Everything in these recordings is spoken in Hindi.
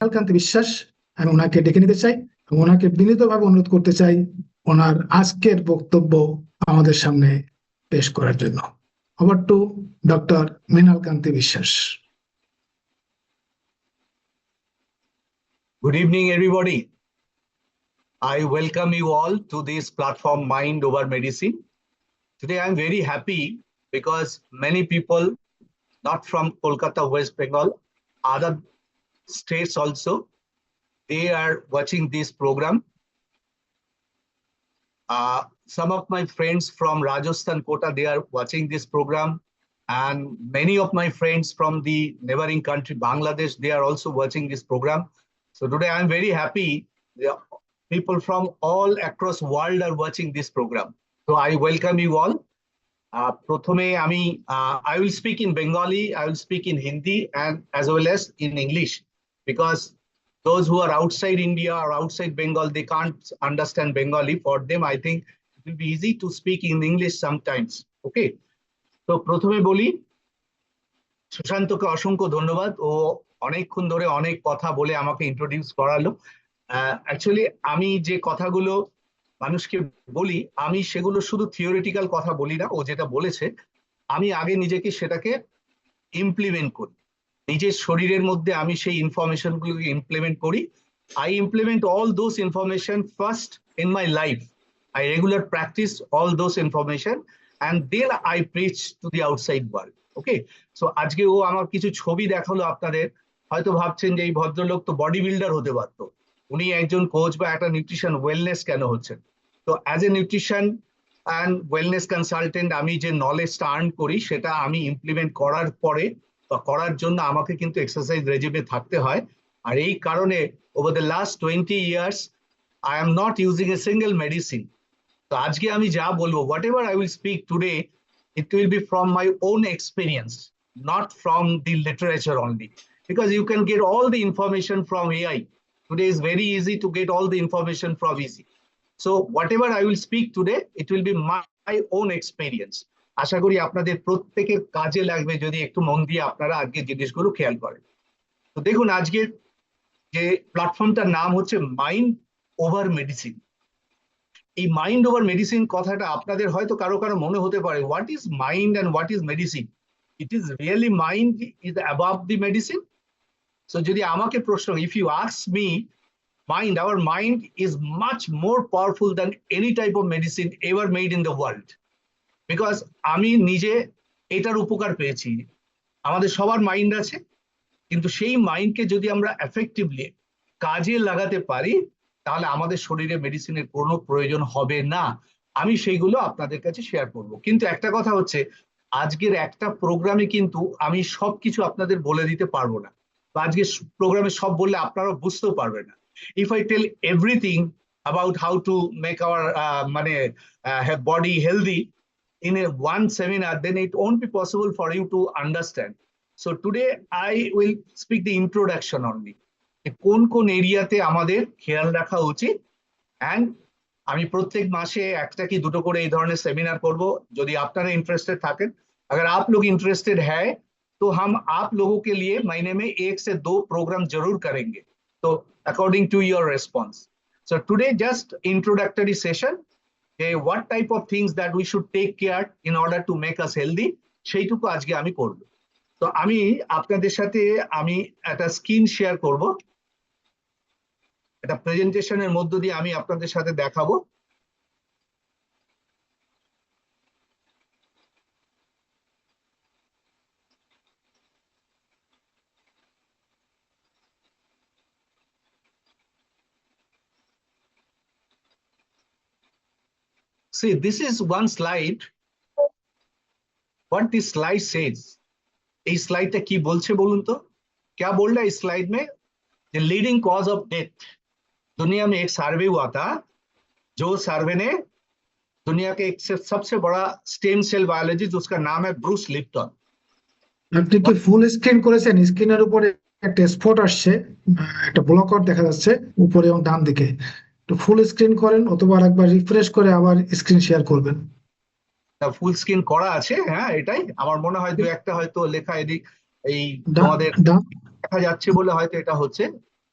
কান্তি বিশ্বাস, আমি ওনাকে ডেকে নিতে চাই এবং ওনাকে বিনীতভাবে অনুরোধ করতে চাই ওনার আজকের বক্তব্য আমাদের সামনে পেশ করার জন্য। ওভার টু ডক্টর মৃণাল কান্তি বিশ্বাস। Good evening, everybody. I welcome you all to this platform, Mind Over Medicine. Today, I'm very happy because many people, not from Kolkata, West Bengal, other states also, they are watching this program. Some of my friends from Rajasthan, Kota, they are watching this program. And many of my friends from the neighboring country, Bangladesh, they are also watching this program. So today I'm very happy. People from all across world are watching this program. So I welcome you all. Prothome I will speak in Bengali, I will speak in Hindi, and as well as in English, because those who are outside India or outside Bengal, they can't understand Bengali. For them, I think it will be easy to speak in English sometimes. Okay. So প্রথমে বলি, সুশান্তকে অসংখ্য ধন্যবাদ। ও অনেকক্ষণ ধরে অনেক কথা বলে আমাকে ইন্ট্রোডিউস করালো। অ্যাকচুয়ালি আমি যে কথাগুলো মানুষকে বলি, আমি সেগুলো শুধু থিওরিটিক্যাল কথা বলি না। ও যেটা বলেছে, আমি আগে নিজেকে সেটাকে ইমপ্লিমেন্ট করি। নিজের শরীরের মধ্যে আমি সেই ইনফরমেশনগুলোকে ইমপ্লিমেন্ট করি। I implement all those information first in my life. I regular practice all those information and then I preach to the outside world. Okay, so আজকে ও আমার কিছু ছবি দেখালো আপনাদের, হয়তো ভাবছেন যে এই ভদ্রলোক তো বডি বিল্ডার হতে পারতো, উনি একজন কোচ বা একটা নিউট্রিশন ওয়েলনেস কেন হচ্ছেন? তো as a nutrition and wellness consultant আমি যে নলেজটা আর্ন করি সেটা আমি ইমপ্লিমেন্ট করার পরে বা করার জন্য আমাকে কিন্তু এক্সারসাইজ রেজিমে থাকতে হয়। আর এই কারণে over the last 20 years I am not using a single medicine. তো আজকে আমি যা বলবো, whatever I will speak today, it will be from my own experience, not from the literature only, because you can get all the information from AI. Today is very easy to get all the information from easy. So whatever I will speak today, it will be my own experience. আশা করি আপনাদের প্রত্যেকের কাজে লাগবে যদি একটু মন দিয়ে আপনারা আজকে জিনিসগুলো খেয়াল করেন। তো দেখুন, আজকে যে প্ল্যাটফর্মটার নাম হচ্ছে মাইন্ড ওভার মেডিসিন। এই মাইন্ড ওভার মেডিসিন কথাটা আপনাদের হয়তো কারো কারো মনে হতে পারে, what is mind and what is medicine? It is really mind is above the medicine? So যদি আমাকে প্রশ্ন, if you ask me, mind, our mind is much more powerful than any type of medicine ever made in the world. Because আমি নিজে এটার উপকার পেয়েছি। আমাদের সবার মাইন্ড আছে, কিন্তু সেই মাইন্ডকে যদি আমরা এফেক্টিভলি কাজে লাগাতে পারি তাহলে আমাদের শরীরে মেডিসিনের কোনো প্রয়োজন হবে না। আমি সেইগুলো আপনাদের কাছে শেয়ার করব। কিন্তু একটা কথা হচ্ছে, আজকের একটা প্রোগ্রামে কিন্তু আমি সবকিছু আপনাদের বলে দিতে পারবো না, বা আজকের প্রোগ্রামে সব বললে আপনারা বুঝতেও পারবেন না। If I tell everything about how to make our body healthy in one seminar, then it won't be possible for you to understand. So today I will speak the introduction only. কোন কোন এরিয়াতে আমাদের খেয়াল রাখা উচিত, and আমি প্রত্যেক মাসে একটা কি দুটো করে এই ধরনের সেমিনার করব। যদি আপনারা ইন্টারেস্টেড থাকেন, अगर आप लोग इंटरेस्टेड है तो हम आप लोगों के लिए महीने में 1 से 2 प्रोग्राम जरूर करेंगे, तो according to your response. So today just introductory session, what type of things that we should take care in order to make us healthy, সেইটুকু আজকে আমি করব। তো আমি আপনাদের সাথে আমি একটা স্ক্রিন শেয়ার করব, একটা প্রেজেন্টেশনের মধ্য দিয়ে আমি আপনাদের সাথে দেখাবো। See, this is one slide. What this slide says, এই স্লাইডটা কি বলছে বলুন তো? क्या बोल रहा है इस स्लाइड में? The leading cause of death. दुनिया में एक सर्वे हुआ था, जो सर्वे ने दुनिया के एक सबसे बड़ा स्टेम सेल बायोलॉजिस्ट, उसका नाम है ब्रूस लिप्टन। আপনি কি ফুল স্ক্রিন করেছেন? স্ক্রিনের উপরে একটা স্পট আসছে, একটা ব্লক আউট দেখা যাচ্ছে উপরে এবং ডান দিকে। একটু ফুল স্ক্রিন করেন অথবা আরেকবার রিফ্রেশ করে আবার স্ক্রিন শেয়ার করবেন। ফুল স্ক্রিন করা আছে, হ্যাঁ এটাই আমার মনে হয়। দু একটা হয়তো লেখা এদিক এই তোমাদের দেখা যাচ্ছে বলে হয়তো এটা হচ্ছে।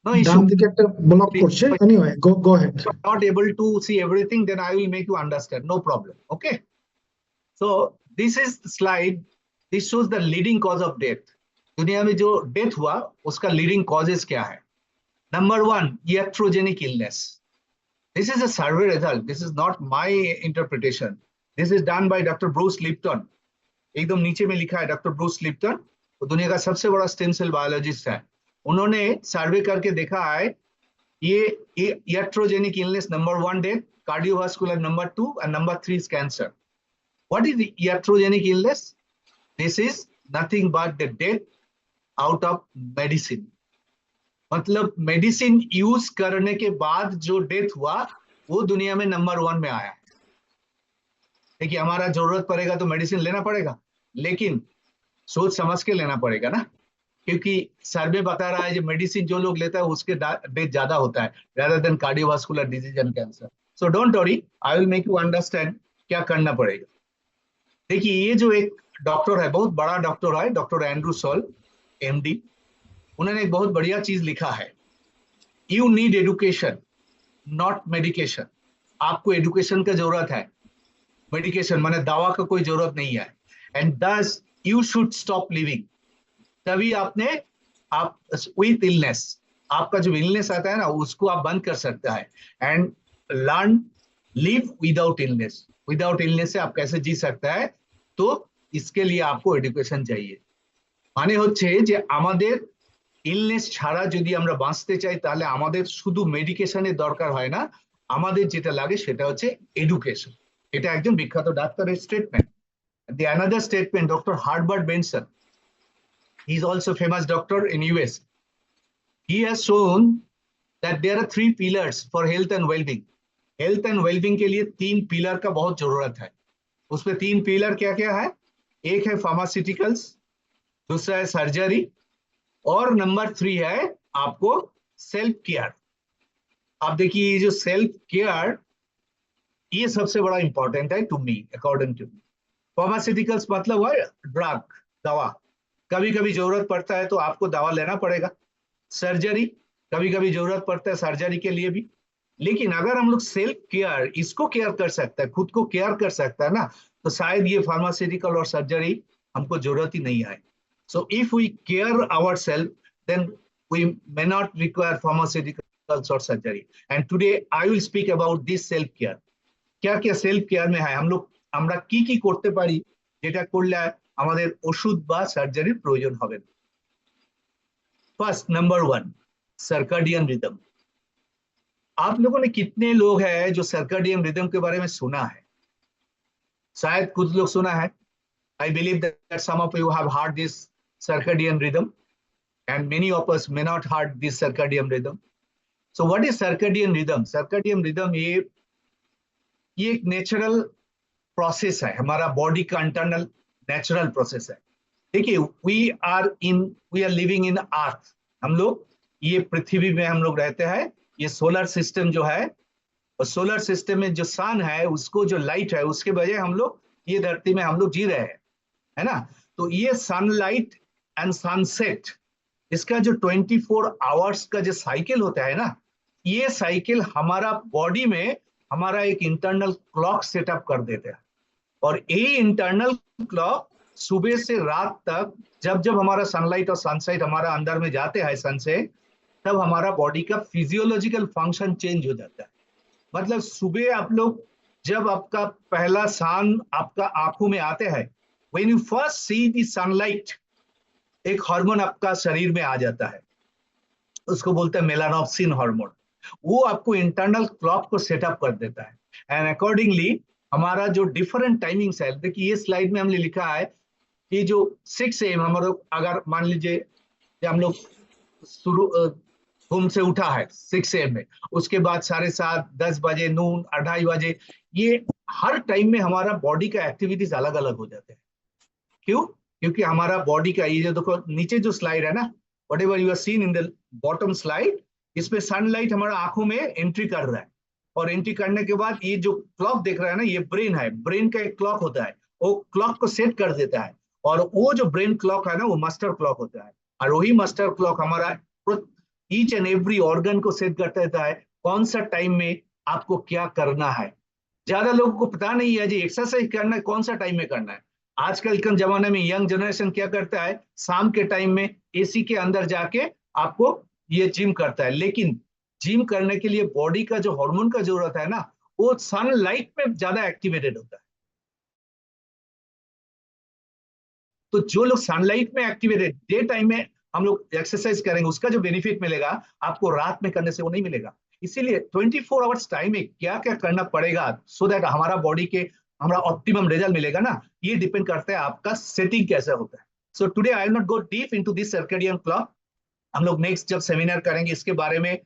No ডান issue. দিকে একটা ব্লক করছে, anyway go head. If I'm not able to see everything, then I will make you understand. No problem. Okay. So this is the slide. This shows the leading cause of death. दुनिया में जो डेथ हुआ उसका लीडिंग कॉजेस क्या है? Number 1, iatrogenic illness. This is a survey result. This is not my interpretation. This is done by Dr. Bruce Lipton. एकदम नीचे में लिखा है डॉक्टर ब्रूस लिप्टन, वो दुनिया का सबसे बड़ा स्टेम सेल बायोलॉजिस्ट है। उन्होंने सर्वे करके देखा है ये iatrogenic illness number 1 death, cardiovascular number 2 and number 3 is cancer. What is the iatrogenic illness? This is nothing but the death out of medicine. मतलब मेडिसिन यूज करने के बाद जो डेथ हुआ वो दुनिया में नंबर 1 में आया है। देखिए हमारा जरूरत पड़ेगा तो मेडिसिन लेना पड़ेगा, लेकिन सोच समझ के लेना पड़ेगा ना, क्योंकि सर्वे बता रहा है जो मेडिसिन जो लोग लेता है उसके डेथ ज्यादा होता है rather than cardiovascular disease and cancer. So don't worry, I will make you understand क्या करना पड़ेगा। देखिए ये जो एक डॉक्टर है, बहुत बड़ा डॉक्टर है, डॉक्टर एंड्रू सॉल MD, उन्होंने एक बहुत बढ़िया चीज लिखा है, you need education not medication. आपको एडुकेशन का जरूरत है, मेडिकेशन माने दवा का कोई जरूरत नहीं है। एंड दस यू शुड स्टॉप लिविंग। तभी आप विथ इलनेस, आपका जो इलनेस आता है ना उसको आप बंद कर सकता है। And learn live without illness. Without illness से आप कैसे जी सकता है, तो इसके लिए आपको एडुकेशन चाहिए। মানে হচ্ছে যে আমাদের ইলনেস ছাড়া যদি আমরা বাঁচতে চাই তাহলে আমাদের শুধু মেডিকেশনের দরকার হয় না, আমাদের যেটা লাগে সেটা হচ্ছে এডুকেশন। এটা একজন বিখ্যাত ডাক্তারের statement. The another statement, Dr. Herbert Benson, he is also a famous doctor in US. He has shown that there are 3 pillars for health and well-being. Health and wellbeing के लिए 3 पिलर का बहुत जरूरत है। उसमें 3 पिलर क्या क्या है? एक है फार्मास्यूटिकल्स, दूसरा है सर्जरी, और नंबर 3 है आपको सेल्फ केयर। आप देखिए ये जो सेल्फ केयर ये सबसे बड़ा इंपॉर्टेंट है to me, according to me. Pharmaceuticals मतलब है ड्रग, दवा, कभी कभी जरूरत पड़ता है तो आपको दवा लेना पड़ेगा। सर्जरी, कभी कभी जरूरत पड़ता है सर्जरी के लिए भी। लेकिन अगर हम लोग सेल्फ केयर, इसको केयर कर सकता है, खुद को केयर कर सकता है ना, तो शायद ये फार्मास्यूटिकल और सर्जरी हमको जरूरत ही नहीं आए। So if we care ourselves, then we may not require pharmaceuticals or surgery. And today I will speak about this self care. क्या क्या सेल्फ केयर में है, हम लोग আমরা কি কি করতে পারি যেটা করলে আমাদের ওষুধ বা সার্জারির প্রয়োজন হবে না। First number 1, circadian rhythm. आप लोगों ने कितने लोग हैं जो सर्काडियन रिदम के बारे में सुना है? शायद कुछ लोग सुना है। I believe that some of you have heard this circadian rhythm, and many of us may not heard this circadian rhythm. So what is circadian rhythm? Circadian rhythm ये एक नेचुरल प्रोसेस है, हमारा बॉडी का इंटरनल नेचुरल प्रोसेस है। देखिए वी आर लिविंग इन अर्थ, हम लोग ये पृथ्वी में हम लोग रहते हैं। ये सोलर सिस्टम जो है, और सोलर सिस्टम में जो सन है उसको जो लाइट है उसके वजह हम लोग ये धरती में हम लोग जी रहे हैं, है ना। तो ये सनलाइट एंड सनसेट, इसका जो 24 आवर्स का जो साइकिल होता है ना, ये साइकिल हमारा बॉडी में हमारा एक इंटरनल क्लॉक सेटअप कर देते हैं। और ये इंटरनल क्लॉक सुबह से रात तक जब जब हमारा सनलाइट और सनसेट हमारा अंदर में जाते हैं सन से, तब हमारा बॉडी का फिजियोलॉजिकल फंक्शन चेंज हो जाता है। मतलब सुबह आप लोग जब आपका पहला सन आपका आंखों में आते हैं, when you first see the sunlight, एक हार्मोन आपका शरीर में आ जाता है, उसको बोलते हैं मेलानोप्सिन हार्मोन। वो आपको इंटरनल क्लॉक को सेटअप कर देता है। एंड अकॉर्डिंगली हमारा जो डिफरेंट टाइमिंग्स है, देखिए ये स्लाइड में हमने लिखा है कि जो 6 AM हम लोग, अगर मान लीजिए हम लोग शुरू घूम से उठा है 6 AM में, उसके बाद 7:30, 10 बजे, नून, 2:30 बजे, ये हर टाइम में हमारा बॉडी का एक्टिविटीज अलग अलग हो जाते हैं। क्यों? क्योंकि हमारा बॉडी का ये जो देखो नीचे जो स्लाइड है ना, whatever you are seen in the bottom slide, इसमें सनलाइट हमारा आंखों में एंट्री कर रहा है, और एंट्री करने के बाद ये जो क्लॉक देख रहा है ना, ये ब्रेन है, ब्रेन का एक क्लॉक होता है, वो क्लॉक को सेट कर देता है। और वो जो ब्रेन क्लॉक है ना, वो मास्टर क्लॉक होता है, और वही मास्टर क्लॉक हमारा ईच एंड एवरी ऑर्गन को सेट करता रहता है कौन सा टाइम में आपको क्या करना है। ज्यादा लोगों को पता नहीं है जी एक्सरसाइज करना है कौन सा टाइम में करना है। आजकल के जमाने में यंग जनरेशन क्या करता है, शाम के टाइम में एसी के अंदर जाके आपको ये जिम करता है, लेकिन जिम करने के लिए बॉडी का जो हार्मोन का जरूरत है ना, वो सनलाइट में ज्यादा एक्टिवेटेड होता है। तो जो लोग सनलाइट में एक्टिवेटेड डे टाइम में हम लोग एक्सरसाइज करेंगे, उसका जो बेनिफिट मिलेगा आपको रात में करने से वो नहीं मिलेगा। इसीलिए 24 आवर्स टाइम में क्या क्या करना पड़ेगा सो दैट हमारा बॉडी के हमारा ऑप्टिमम रिजल्ट मिलेगा ना, ये डिपेंड करता है आपका सेटिंग कैसा होता है। So today I will not go deep into this circadian clock. हम लोग नेक्स्ट जब सेमिनार करेंगे इसके बारे में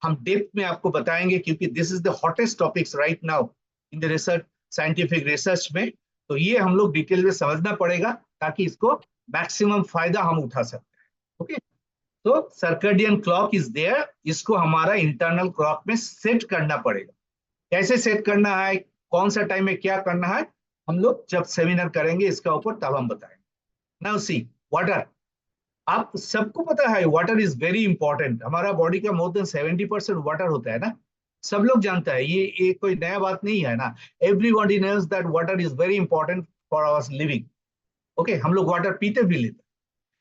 हम डेप्थ में आपको बताएंगे, क्योंकि this is the hottest topics right now in the research, scientific research में। तो ये हम लोग डिटेल में समझना पड़ेगा ताकि इसको मैक्सिमम फायदा हम उठा सकते हैं। ओके, तो सर्केडियन क्लॉक इज देयर, इसको हमारा इंटरनल क्लॉक में सेट करना पड़ेगा। कैसे सेट करना है, कौन सा टाइम में क्या करना है, हम लोग जब सेमिनार करेंगे इसका ऊपर तब हम बताएंगे। नाउ सी वाटर, आप सबको पता है वाटर इज वेरी इंपॉर्टेंट। हमारा बॉडी का मोर देन 70% वाटर होता है ना, सब लोग जानता है, ये कोई नया बात नहीं है ना। Everybody knows that water is very important for our living. Okay, हम लोग वाटर पीते भी लेते,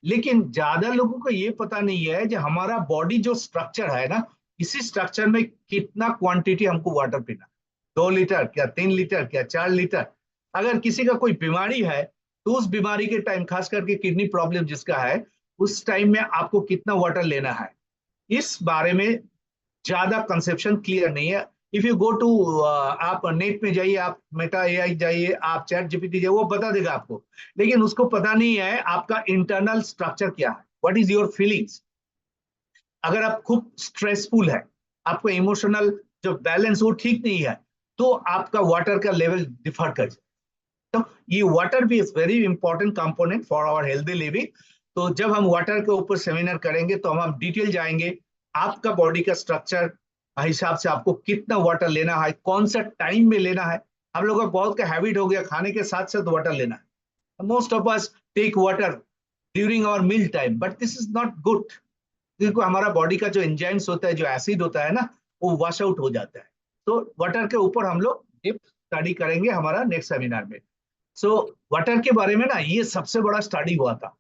लेकिन ज्यादा लोगों को ये पता नहीं है कि हमारा बॉडी जो स्ट्रक्चर है ना, इसी स्ट्रक्चर में कितना क्वांटिटी हमको वाटर पीना, 2 लीटर क्या 3 लीटर क्या 4 लीटर। अगर किसी का कोई बीमारी है तो उस बीमारी के टाइम, खास करके किडनी प्रॉब्लम जिसका है, उस टाइम में आपको कितना वाटर लेना है, इस बारे में ज्यादा कंसेप्शन क्लियर नहीं है। इफ यू गो टू आप नेट में जाइए, आप मेटा एआई जाइए, आप चैट जीपीटी जाइए, वो बता देगा आपको, लेकिन उसको पता नहीं है आपका इंटरनल स्ट्रक्चर क्या है, व्हाट इज योर फीलिंग्स। अगर आप खूब स्ट्रेसफुल है, आपको इमोशनल जो बैलेंस वो ठीक नहीं है, तो आपका वाटर का लेवल डिफर कर जाए। तो ये वाटर भी is very important component for our healthy living. तो जब हम वाटर के ऊपर सेमिनार करेंगे तो हम डिटेल जाएंगे, आपका बॉडी का स्ट्रक्चर हिसाब से आपको कितना वाटर लेना है, कौन सा टाइम में लेना है। हम लोगों का बहुत का हैबिट हो गया खाने के साथ साथ वाटर लेना है। Most of us take water during our meal time, but this is not good, क्योंकि हमारा बॉडी का जो एंजाइम्स होता है, जो एसिड होता है ना, वो वॉश आउट हो जाता है। तो वाटर के ऊपर हम लोग डीप स्टडी करेंगे हमारा नेक्स्ट सेमिनार में। सो वाटर के बारे में ना ये सबसे बड़ा स्टडी हुआ था,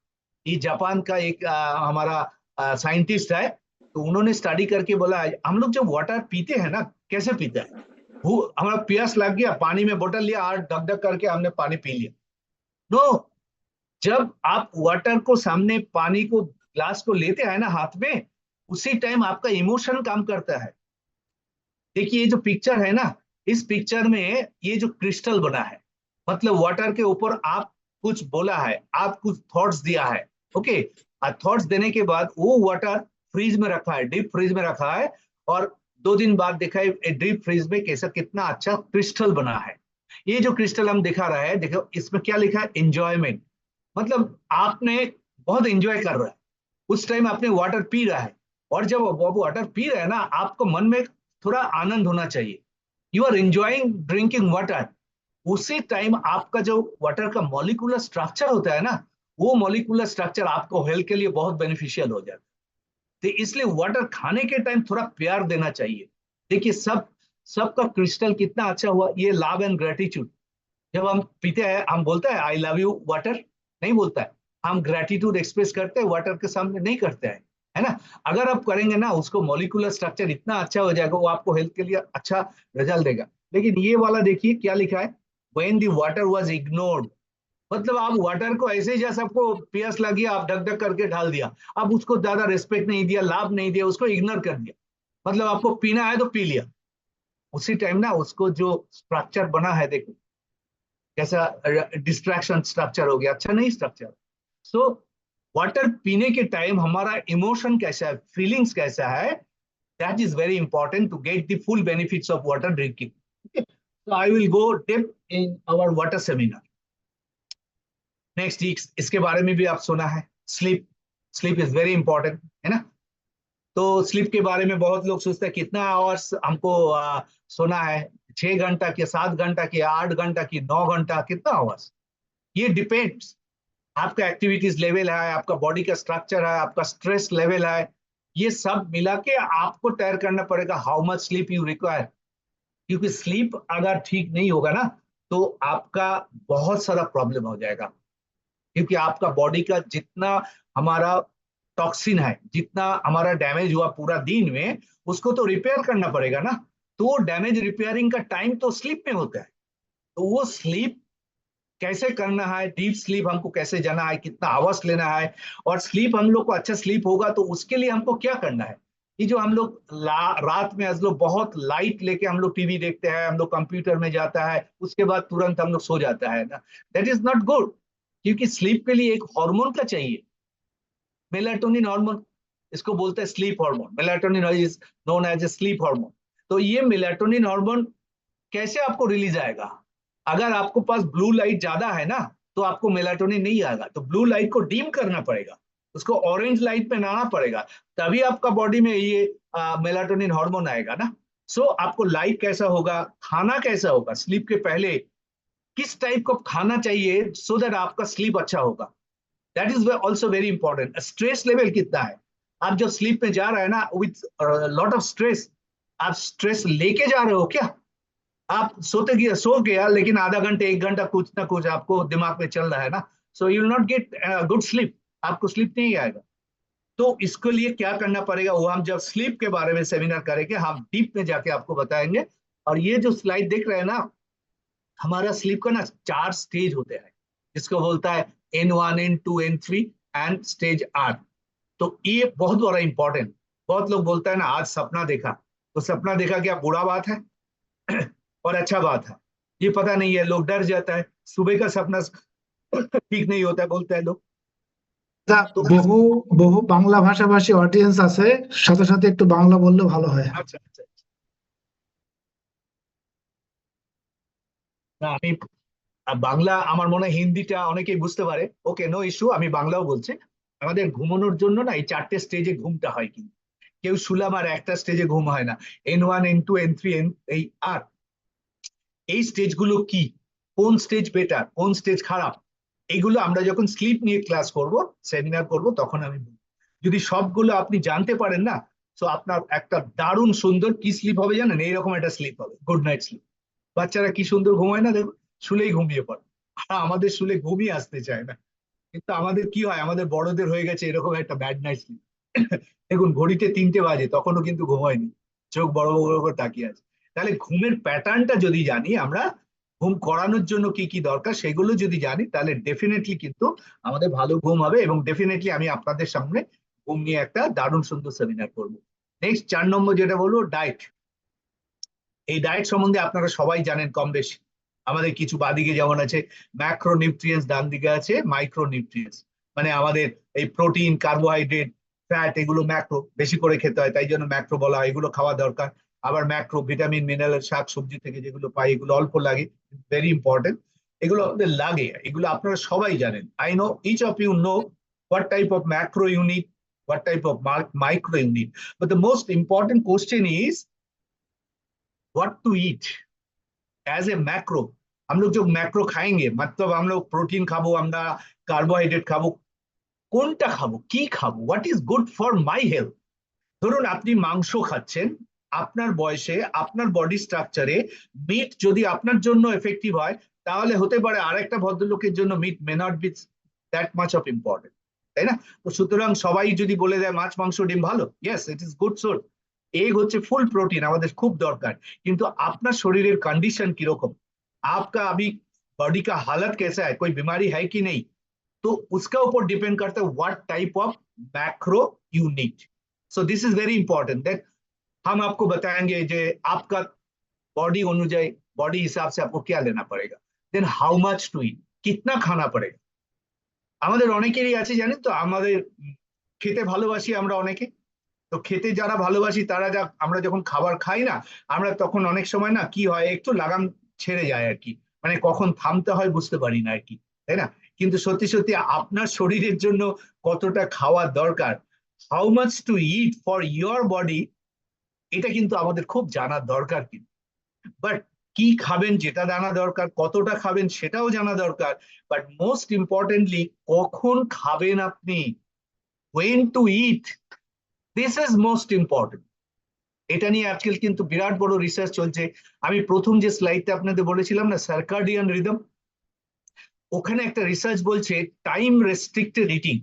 ये जापान का एक हमारा साइंटिस्ट है, तो उन्होंने स्टडी करके बोला हम लोग जब वाटर पीते हैं ना, कैसे पीते हैं, वो हमारा प्यास लग गया, पानी में बोतल लिया और ढक ढक करके हमने पानी पी लिया। नो, जब आप वाटर को सामने, पानी को, ग्लास को लेते हैं ना हाथ में, उसी टाइम आपका इमोशन काम करता है। देखिए ये जो पिक्चर है ना, इस पिक्चर में ये जो क्रिस्टल बना है, मतलब वाटर के ऊपर आप कुछ बोला है, आप कुछ थॉट्स दिया है। ओके, और थॉट्स देने के बाद वो वाटर फ्रीज में रखा है, डीप फ्रीज में रखा है, और 2 दिन बाद देखा है डीप फ्रीज में कैसा कितना अच्छा क्रिस्टल बना है। ये जो क्रिस्टल हम दिखा रहा है, देखो इसमें क्या लिखा है, एंजॉयमेंट, मतलब आपने बहुत एंजॉय कर रहा है, उस टाइम आपने वाटर पी रहा है, और जब वो वाटर पी रहे हैं ना, आपको मन में थोड़ा आनंद होना चाहिए, you are enjoying drinking water. उसी टाइम आपका जो वाटर का मॉलिक्यूलर स्ट्रक्चर होता है ना, वो मॉलिक्यूलर स्ट्रक्चर आपको हेल्थ के लिए बहुत बेनिफिशियल हो जाता है। तो इसलिए वाटर खाने के टाइम थोड़ा प्यार देना चाहिए। देखिए सबका क्रिस्टल कितना अच्छा हुआ, ये लव एंड ग्रेटिट्यूड। जब हम पीते हैं हम बोलते हैं आई लव यू वाटर, नहीं बोलता है, हम ग्रेटिट्यूड एक्सप्रेस करते हैं, वाटर के सामने नहीं करते हैं, है ना। अगर आप करेंगे ना, उसको मॉलिक्यूलर स्ट्रक्चर इतना अच्छा हो जाएगा, वो आपको हेल्थ के लिए अच्छा रिजल्ट देगा। लेकिन ये वाला देखिए क्या लिखा है, when the water was ignored, मतलब आप वाटर को ऐसे ही जैसे आपको प्यास लगी आप ढक ढक करके ढाल दिया, आप उसको ज्यादा रिस्पेक्ट नहीं दिया, लाभ नहीं दिया, उसको इग्नोर कर दिया, मतलब आपको पीना है तो पी लिया। उसी टाइम ना उसको जो स्ट्रक्चर बना है, देखो कैसा डिस्ट्रैक्शन स्ट्रक्चर हो गया, अच्छा नहीं स्ट्रक्चर। सो वाटर पीने के टाइम हमारा इमोशन कैसा है, फीलिंग्स कैसा है, that is very important to get the full benefits of water drinking. So I will go deep in our water seminar. Next इसके बारे में भी आप सुना है, sleep, sleep is very important, है ना। तो स्लीप के बारे में बहुत लोग सोचते हैं कितना आवर्स हमको सोना है, 6 घंटा की, 7 घंटा की, 8 घंटा की, 9 घंटा, कितना आवर्स, ये डिपेंड्स, आपका एक्टिविटीज लेवल है, आपका बॉडी का स्ट्रक्चर है, आपका स्ट्रेस लेवल है, ये सब मिला के आपको तय करना पड़ेगा how much sleep you require, क्योंकि स्लीप अगर ठीक नहीं होगा ना तो आपका बहुत सारा प्रॉब्लम हो जाएगा, क्योंकि आपका बॉडी का जितना हमारा टॉक्सिन है, जितना हमारा डैमेज हुआ पूरा दिन में, उसको तो रिपेयर करना पड़ेगा ना। तो वो डैमेज रिपेयरिंग का टाइम तो स्लीप में होता है। तो वो स्लीप कैसे करना है, डीप स्लीप हमको कैसे जाना है, कितना आवर्स लेना है, और स्लीप हम लोग को अच्छा स्लीप होगा तो उसके लिए हमको क्या करना है। ये जो हम लोग रात में आज लोग बहुत लाइट लेके हम लोग टीवी देखते हैं, हम लोग कंप्यूटर में जाता है, उसके बाद तुरंत हम लोग सो जाता है ना, दैट इज नॉट गुड। क्योंकि स्लीप के लिए एक हार्मोन का चाहिए, मेलाटोनिन हार्मोन, इसको बोलते हैं sleep hormone. Melatonin is known as a sleep hormone. तो ये मेलाटोनिन हार्मोन कैसे आपको रिलीज आएगा? अगर आपको पास ब्लू लाइट ज्यादा है ना तो आपको मेलाटोनिन नहीं आएगा, तो ब्लू लाइट को डिम करना पड़ेगा, उसको ऑरेंज लाइट में लाना पड़ेगा, तभी आपका बॉडी में ये मेलाटोनिन हार्मोन आएगा ना। सो आपको लाइट कैसा होगा, खाना कैसा होगा, स्लीप के पहले किस टाइप का खाना चाहिए सो दैट आपका स्लीप अच्छा होगा, that is also very important. Stress level कितना है, आप जब स्लीप में जा रहे हैं ना विथ लॉट ऑफ स्ट्रेस, आप स्ट्रेस लेके जा रहे हो क्या? आप सोते गया सो गया लेकिन आधा घंटे 1 घंटा कुछ ना कुछ आपको दिमाग में चल रहा है ना, so you will not get good sleep, आपको स्लीप नहीं आएगा। तो इसके लिए क्या करना पड़ेगा वो हम जब स्लीप के बारे में सेमिनार करेंगे हम डीप में जाके आपको बताएंगे। और ये जो स्लाइड देख रहे हैं ना, हमारा स्लीप का ना 4 स्टेज होते हैं, जिसको बोलता है N1 N2 N3 and stage R। तो ये बहुत बड़ा इंपॉर्टेंट। बहुत लोग बोलता है ना आज सपना देखा, तो सपना देखा क्या बुरा बात है और अच्छा बात है, ये पता नहीं है, लोग डर जाता है, सुबह का सपना ठीक नहीं होता है बोलते हैं लोग। तो বহু বহু বাংলা ভাষাভাষী অডিয়েন্স আছে, সাথে সাথে একটু বাংলা বললে ভালো হয়। আচ্ছা আচ্ছা, না আমি বাংলা আমার মনে হয় হিন্দিটা অনেকেই বুঝতে পারে, ওকে নো ইস্যু, আমি বাংলাও বলছি। আমাদের ঘুমানোর জন্য না এই 4টে স্টেজে ঘুমটা হয়, কিন্তু কেউ শুলাম আর একটা স্টেজে ঘুম হয় না। N1 N2 N3 এই আর এই স্টেজগুলো কি, কোন স্টেজ বেটার কোন স্টেজ খারাপ, এগুলো আমরা যখন স্লিপ নিয়ে ক্লাস করব, সেমিনার করব, তখন আমি বলবো। যদি সবগুলো আপনি জানতে পারেন না, তো আপনার একটা দারুণ সুন্দর কি স্লিপ হবে জানেন, এইরকম একটা স্লিপ হবে, গুড নাইট স্লিপ। বাচ্চারা কি সুন্দর ঘুমায় না দেখো, শুলেই ঘুমিয়ে পড়ে। আর আমাদের শুলে ঘুমিয়ে আসতে চায় না, কিন্তু আমাদের কি হয়, আমাদের বড়দের হয়ে গেছে এরকম একটা ব্যাড নাইট স্লিপ। দেখুন ঘড়িতে 3টে বাজে তখনও কিন্তু ঘুমায়নি, চোখ বড় বড় করে তাকিয়ে আছে। তাহলে ঘুমের প্যাটার্নটা যদি জানি আমরা, ঘুম করানোর জন্য কি কি দরকার সেগুলো যদি জানি, তাহলে ডেফিনেটলি কিন্তু আমাদের ভালো ঘুম হবে। এবং ডেফিনেটলি আমি আপনাদের সামনে ঘুম নিয়ে একটা দারুণ সুন্দর সেমিনার করবো। নেক্সট 4 নম্বর যেটা বলবো, ডায়েট। এই ডায়েট সম্বন্ধে আপনারা সবাই জানেন কম বেশি। আমাদের কিছু বাদিকে যেমন আছে ম্যাক্রো নিউট্রিয়েন্টস, ডান দিকে আছে মাইক্রো নিউট্রিয়েন্টস, মানে আমাদের এই প্রোটিন কার্বোহাইড্রেট ফ্যাট এগুলো ম্যাক্রো বেশি করে খেতে হয়, তাই জন্য ম্যাক্রো বলা হয়, এগুলো খাওয়া দরকার। আবার ম্যাক্রো ভিটামিন মিনারেল শাক সবজি থেকে যেগুলো পাই এগুলো অল্প লাগে, ভেরি ইম্পর্টেন্ট, এগুলো আমাদের লাগে, এগুলো আপনারা সবাই জানেন। I know each of you know what type of macro unit, what type of micro unit, but the most important question is what to eat as a macro. हम लोग जो मैक्रो खाएंगे मतलब हम लोग प्रोटीन खाबो, আমরা কার্বোহাইড্রেট খাবো, কোনটা খাবো কি খাবো, what is good for my health. ধরুন আপনি মাংস খাচ্ছেন, আপনার বয়সে আপনার বডি স্ট্রাকচারে মিট যদি আপনার জন্য এফেক্টিভ হয়, তাহলে হতে পারে আরেকটা ভদ্রলোকের জন্য meat may not be that much of important, তাই না? তো সুতরাং সবাই যদি বলে দেয় মাছ মাংস ডিম ভালো, yes it is good source, egg হচ্ছে ফুল प्रोटीन আমাদের খুব দরকার, কিন্তু আপনার শরীরের কন্ডিশন কিরকম, आपका अभी बॉडी का हालत कैसा है, कोई बीमारी है कि नहीं, तो उसका ऊपर डिपेंड करता है what type of macro you need. So this is very important that हम आपको बताएंगे जो आपका बॉडी अनुযায়ী बॉडी हिसाब से आपको क्या लेना पड़ेगा, then how much to eat, कितना खाना पड़ेगा। আমাদের অনেকেরই আছে জানেন তো, আমাদের খেতে ভালোবাসি আমরা অনেকে, তো খেতে যারা ভালোবাসি তারা যা আমরা যখন খাবার খাই না, আমরা তখন অনেক সময় না কি হয় একটু লাগাম ছেড়ে যায় আর কি, মানে কখন থামতে হয় বুঝতে পারি না আর কি, তাই না? কিন্তু সত্যি সত্যি আপনার শরীরের জন্য কতটা খাওয়া দরকার, how much to eat for your body, এটা কিন্তু আমাদের খুব জানার দরকার। কিন্তু বাট কি খাবেন যেটা জানা দরকার, কতটা খাবেন সেটাও জানা দরকার, বাট মোস্ট ইম্পর্টেন্টলি কখন খাবেন আপনি, when to eat, this is most important. এটা নিয়ে আজকাল কিন্তু বিরাট বড় রিসার্চ চলছে। আমি প্রথম যে স্লাইডটা আপনাদের বলেছিলাম না, সার্কাডিয়ান রিদম, ওখানে একটা রিসার্চ বলছে time restricted eating,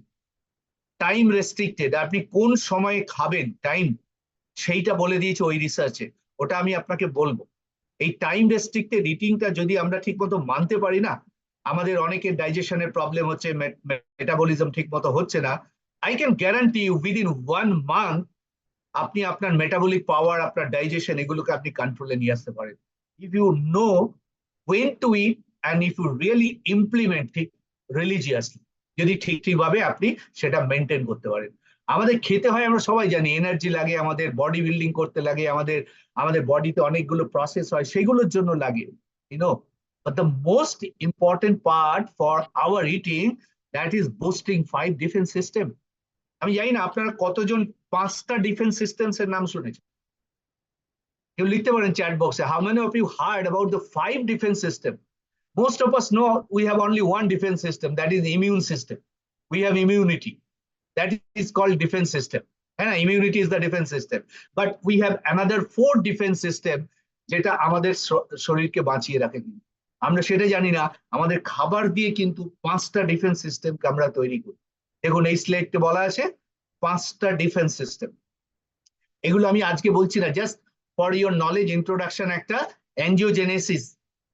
time restricted, আপনি কোন সময়ে খাবেন টাইম, সেইটা বলে দিয়েছে ওই রিসার্চে। ওটা আমি আপনাকে বলবো। এই টাইম রেস্ট্রিক্টেড ইটিংটা যদি আমরা ঠিক মতো মানতে পারি না, আমাদের অনেকের ডাইজেশনের প্রবলেম হচ্ছে, মেটাবলিজম ঠিক মতো হচ্ছে না, I can guarantee you within 1 month আপনি আপনার মেটাবলিক পাওয়ার, আপনার ডাইজেশন, এগুলোকে আপনি কন্ট্রোলে নিয়ে আসতে পারেন। If you know when to eat and if you really implement ঠিক রিলিজিয়াসলি, যদি ঠিকভাবে আপনি সেটা মেনটেন করতে পারেন। আমাদের খেতে হয়, আমরা সবাই জানি, এনার্জি লাগে, আমাদের বডি বিল্ডিং করতে লাগে, আমাদের বডিতে অনেকগুলো প্রসেস হয়, সেগুলোর জন্য লাগে, you know. But the most important part for our eating, that is boosting 5 defence system. আমি জানি না আপনারা কতজন 5টা ডিফেন্স সিস্টেমস এর নাম শুনেছেন। কেউ লিখতে পারেন চ্যাট বক্সে, how many of you heard about the 5 defence system? Most of us know we have only one defense system, that is immune system. We have immunity, that is called defense system. And immunity is the defense system. But we have another 4 defense system যেটা আমাদের শরীরকে বাঁচিয়ে রাখে। আমরা সেটা জানি না, আমাদের খাবার দিয়ে কিন্তু 5টা ডিফেন্স সিস্টেমকে আমরা তৈরি করি। দেখুন এই স্লাইডে বলা আছে 5টা ডিফেন্স সিস্টেম। এগুলো আমি আজকে বলছি না, just for your knowledge introduction. একটা অ্যাঞ্জিওজেনেসিস,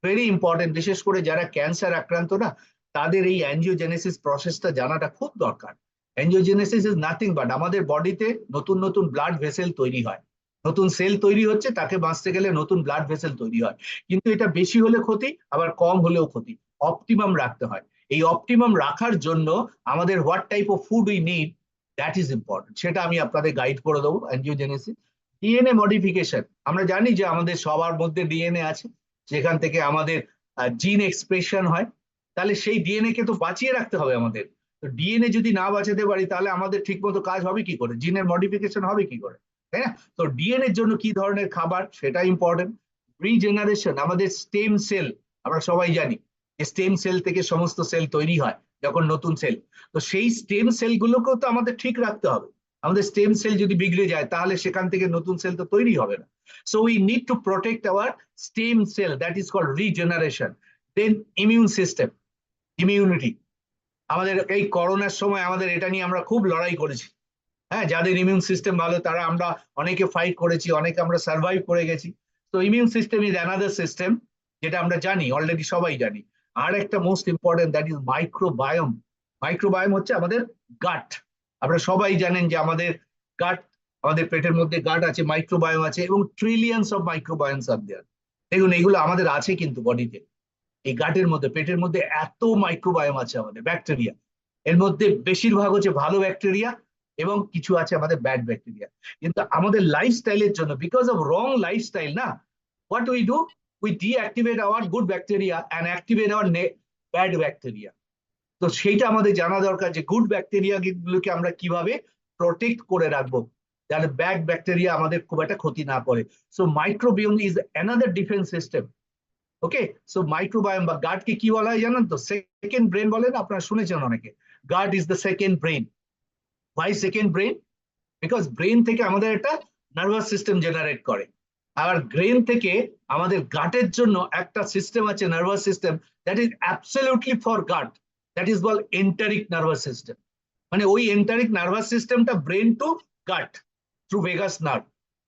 ভেরি ইম্পর্টেন্ট, বিশেষ করে যারা ক্যান্সার আক্রান্ত না, তাদের এই অ্যাঞ্জিওজেনেসিস প্রসেসটা জানাটা খুব দরকার। অ্যাঞ্জিওজেনেসিস ইজ নাথিং বাট আমাদের বডিতে নতুন নতুন ব্লাড ভেসেল তৈরি হয়, নতুন সেল তৈরি হচ্ছে, তাকে বাঁচতে গেলে নতুন ব্লাড ভেসেল তৈরি হয়। কিন্তু এটা বেশি হলে ক্ষতি, আবার কম হলেও ক্ষতি, অপটিমাম রাখতে হয়। এই অপটিমাম রাখার জন্য আমাদের what type of food we need, that is important, সেটা আমি আপনাদের গাইড করে দেবো। অ্যাঞ্জিওজেনেসিস, ডিএনএ মডিফিকেশন, আমরা জানি যে আমাদের সবার মধ্যে ডিএনএ আছে, যেখান থেকে আমাদের জিন এক্সপ্রেশন হয়, তাহলে সেই ডিএনএ কে তো বাঁচিয়ে রাখতে হবে আমাদের। তো ডিএনএ যদি না বাঁচাতে পারি, তাহলে আমাদের ঠিক মতো কাজ হবে কি করে, জিনের মডিফিকেশন হবে কি করে, তাই না? তো ডিএনএ এর জন্য কি ধরনের খাবার, সেটা ইম্পর্টেন্ট। রিজেনারেশন, আমাদের স্টেম সেল, আমরা সবাই জানি যে স্টেম সেল থেকে সমস্ত সেল তৈরি হয় যখন নতুন সেল, তো সেই স্টেম সেল গুলোকেও তো আমাদের ঠিক রাখতে হবে। আমাদের স্টেম সেল যদি বিগড়ে যায়, তাহলে সেখান থেকে নতুন সেল তো তৈরি হবে না। So we need to protect our stem cell, that is called regeneration. Then immune system, immunity. আমাদের এই করোনার সময় আমাদের এটা নিয়ে আমরা খুব লড়াই করেছি। হ্যাঁ, যাদের ইমিউন সিস্টেম ভালো, তারা আমরা অনেকে ফাইট করেছি, অনেকে আমরা সার্ভাইভ করে গেছি। তো immune system is another system, যেটা আমরা জানি, অলরেডি সবাই জানি। আর একটা most important, that is microbiome. Microbiome হচ্ছে আমাদের গাট। আপনারা সবাই জানেন যে আমাদের গাট, আমাদের পেটের মধ্যে গাট আছে, মাইক্রোবায়োম আছে, এবং ট্রিলিয়নস অফ মাইক্রোবায়োমস আর দেয়ার। দেখুন এইগুলো আমাদের আছে কিন্তু বডিতে, এই গাটের মধ্যে, পেটের মধ্যে এত মাইক্রোবায়োম আছে আমাদের, ব্যাকটেরিয়া। এর মধ্যে বেশিরভাগ হচ্ছে ভালো ব্যাকটেরিয়া এবং কিছু আছে আমাদের ব্যাড ব্যাকটেরিয়া। কিন্তু আমাদের লাইফস্টাইলের জন্য, বিকজ অফ রং লাইফস্টাইল না, what we do, we deactivate hour good bacteria and activate our bad bacteria. তো সেইটা আমাদের জানা দরকার যে গুড ব্যাকটেরিয়া গুলোকে আমরা কিভাবে প্রোটেক্ট করে রাখবো, যাতে ব্যাড ব্যাকটেরিয়া আমাদের খুব একটা ক্ষতি না করে। So microbiome is another defence system. Okay, so microbiome বা গার্ডকে কি বলা হয় জানেন তো? সেকেন্ড ব্রেন বলেন, আপনারা শুনেছেন অনেকে, gut is the second brain. Why second brain? Because brain থেকে আমাদের একটা নার্ভাস সিস্টেম জেনারেট করে, আর ব্রেন থেকে আমাদের গাটের জন্য একটা সিস্টেম আছে, nervous system, that is absolutely for gut, that is ball enteric nervous system. মানে ওই এন্টারিক নার্ভাস সিস্টেমটা ব্রেন টু গাট থ্রু ভেগাস নার্ভ,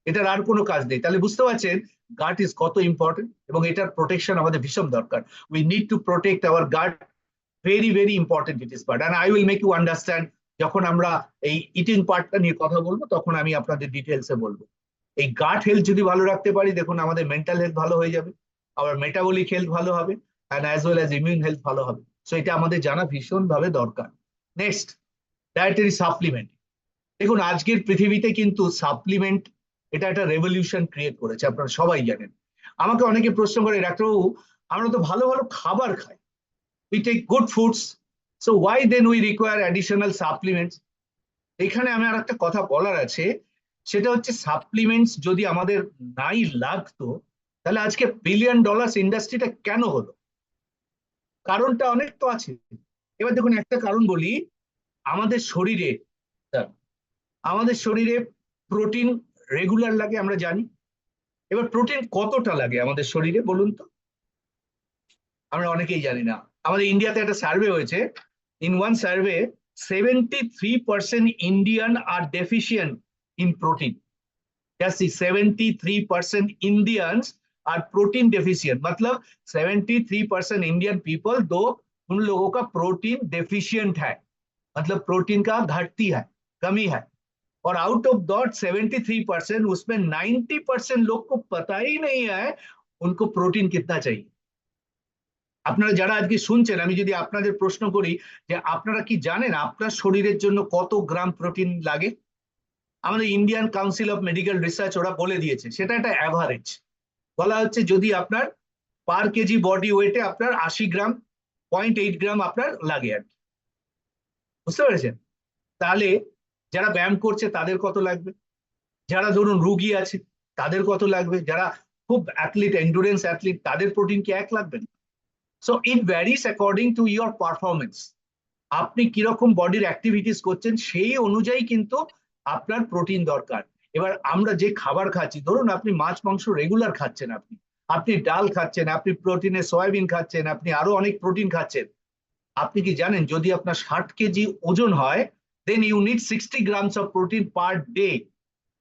এটার আর কোনো কাজ নেই। তাহলে বুঝতে পারছেন গাট ইজ কত ইম্পর্টেন্ট, এবং এটার প্রোটেকশন আমাদের ভীষণ দরকার। We need to protect our gut, very very important it is part, and I will make you understand. যখন আমরা এই ইটিং পার্টটা নিয়ে কথা বলবো, তখন আমি আপনাদের ডিটেলসে বলবো। এই গাট হেলথ যদি ভালো রাখতে পারি, দেখুন আমাদের মেন্টাল হেলথ ভালো হয়ে যাবে, আবার মেটাবলিক হেলথ ভালো হবে, and as well as immune health ভালো হবে। সো এটা আমাদের জানা ভীষণ ভাবে দরকার। Next, dietary supplement. দেখুন আজকের পৃথিবীতে কিন্তু সাপ্লিমেন্ট এটা একটা রেভলিউশন ক্রিয়েট করেছে, আপনারা সবাই জানেন। আমাকে অনেকে প্রশ্ন করে, ডাক্তারবাবু আমরা তো ভালো ভালো খাবার খাই, we take good foods, so why then we require additional supplements? এখানে আমি আর একটা কথা বলার আছে, সেটা হচ্ছে সাপ্লিমেন্টস যদি আমাদের নাই লাগতো, তাহলে আজকে $1 বিলিয়ন ইন্ডাস্ট্রিটা কেন হলো? কারণটা অনেক তো আছে। এবার দেখুন একটা কারণ বলি, আমাদের শরীরে, আমাদের শরীরে প্রোটিন রেগুলার লাগে আমরা জানি। এবার প্রোটিন কতটা লাগে আমাদের শরীরে বলুন তো, আমরা অনেকেই জানি না। আমাদের ইন্ডিয়াতে একটা সার্ভে হয়েছে, in one survey 73% Indian are deficient in protein. Yes, 73% Indians are protein deficient, मतलब 73% Indian people दो उन लोगों का प्रोटीन डेफिशिएंट है, मतलब प्रोटीन का घाटती है, कमी है। और आउट ऑफ दैट 73% उसमें 90% लोग को पता ही नहीं है उनको प्रोटीन कितना चाहिए। আপনারা যারা আজকে শুনছেন, আমি যদি আপনাদের প্রশ্ন করি যে আপনারা কি জানেন আপনার শরীরের জন্য কত গ্রাম প্রোটিন লাগে? আমাদের Indian council of medical research ওরা বলে দিয়েছে, সেটা একটা অ্যাভারেজ। বলা হচ্ছে যদি আপনার পার কেজি বডি ওয়েটে আপনার 80 গ্রাম 0.8 গ্রাম আপনার লাগে আর কি, বুঝতে পেরেছেন? তাহলে যারা ব্যায়াম করছে তাদের কত লাগবে, যারা ধরুন রুগী আছে তাদের কত লাগবে, যারা খুব অ্যাথলিট এন্ডুরেন্স অ্যাথলিট তাদের প্রোটিন কি এক লাগবে না? So it varies according to your performance. আপনি কিরকম বডির অ্যাক্টিভিটিস করছেন সেই অনুযায়ী কিন্তু আপনার প্রোটিন দরকার। এবার আমরা যে খাবার খাচ্ছি, ধরুন আপনি মাছ মাংস রেগুলার খাচ্ছেন, আপনি ডাল খাচ্ছেন, আপনি প্রোটিনে সয়াবিন খাচ্ছেন, আপনি আরো অনেক প্রোটিন খাচ্ছেন। আপনি কি জানেন যদি আপনার 60 কেজি ওজন হয়, then you need 60 grams of protein per day,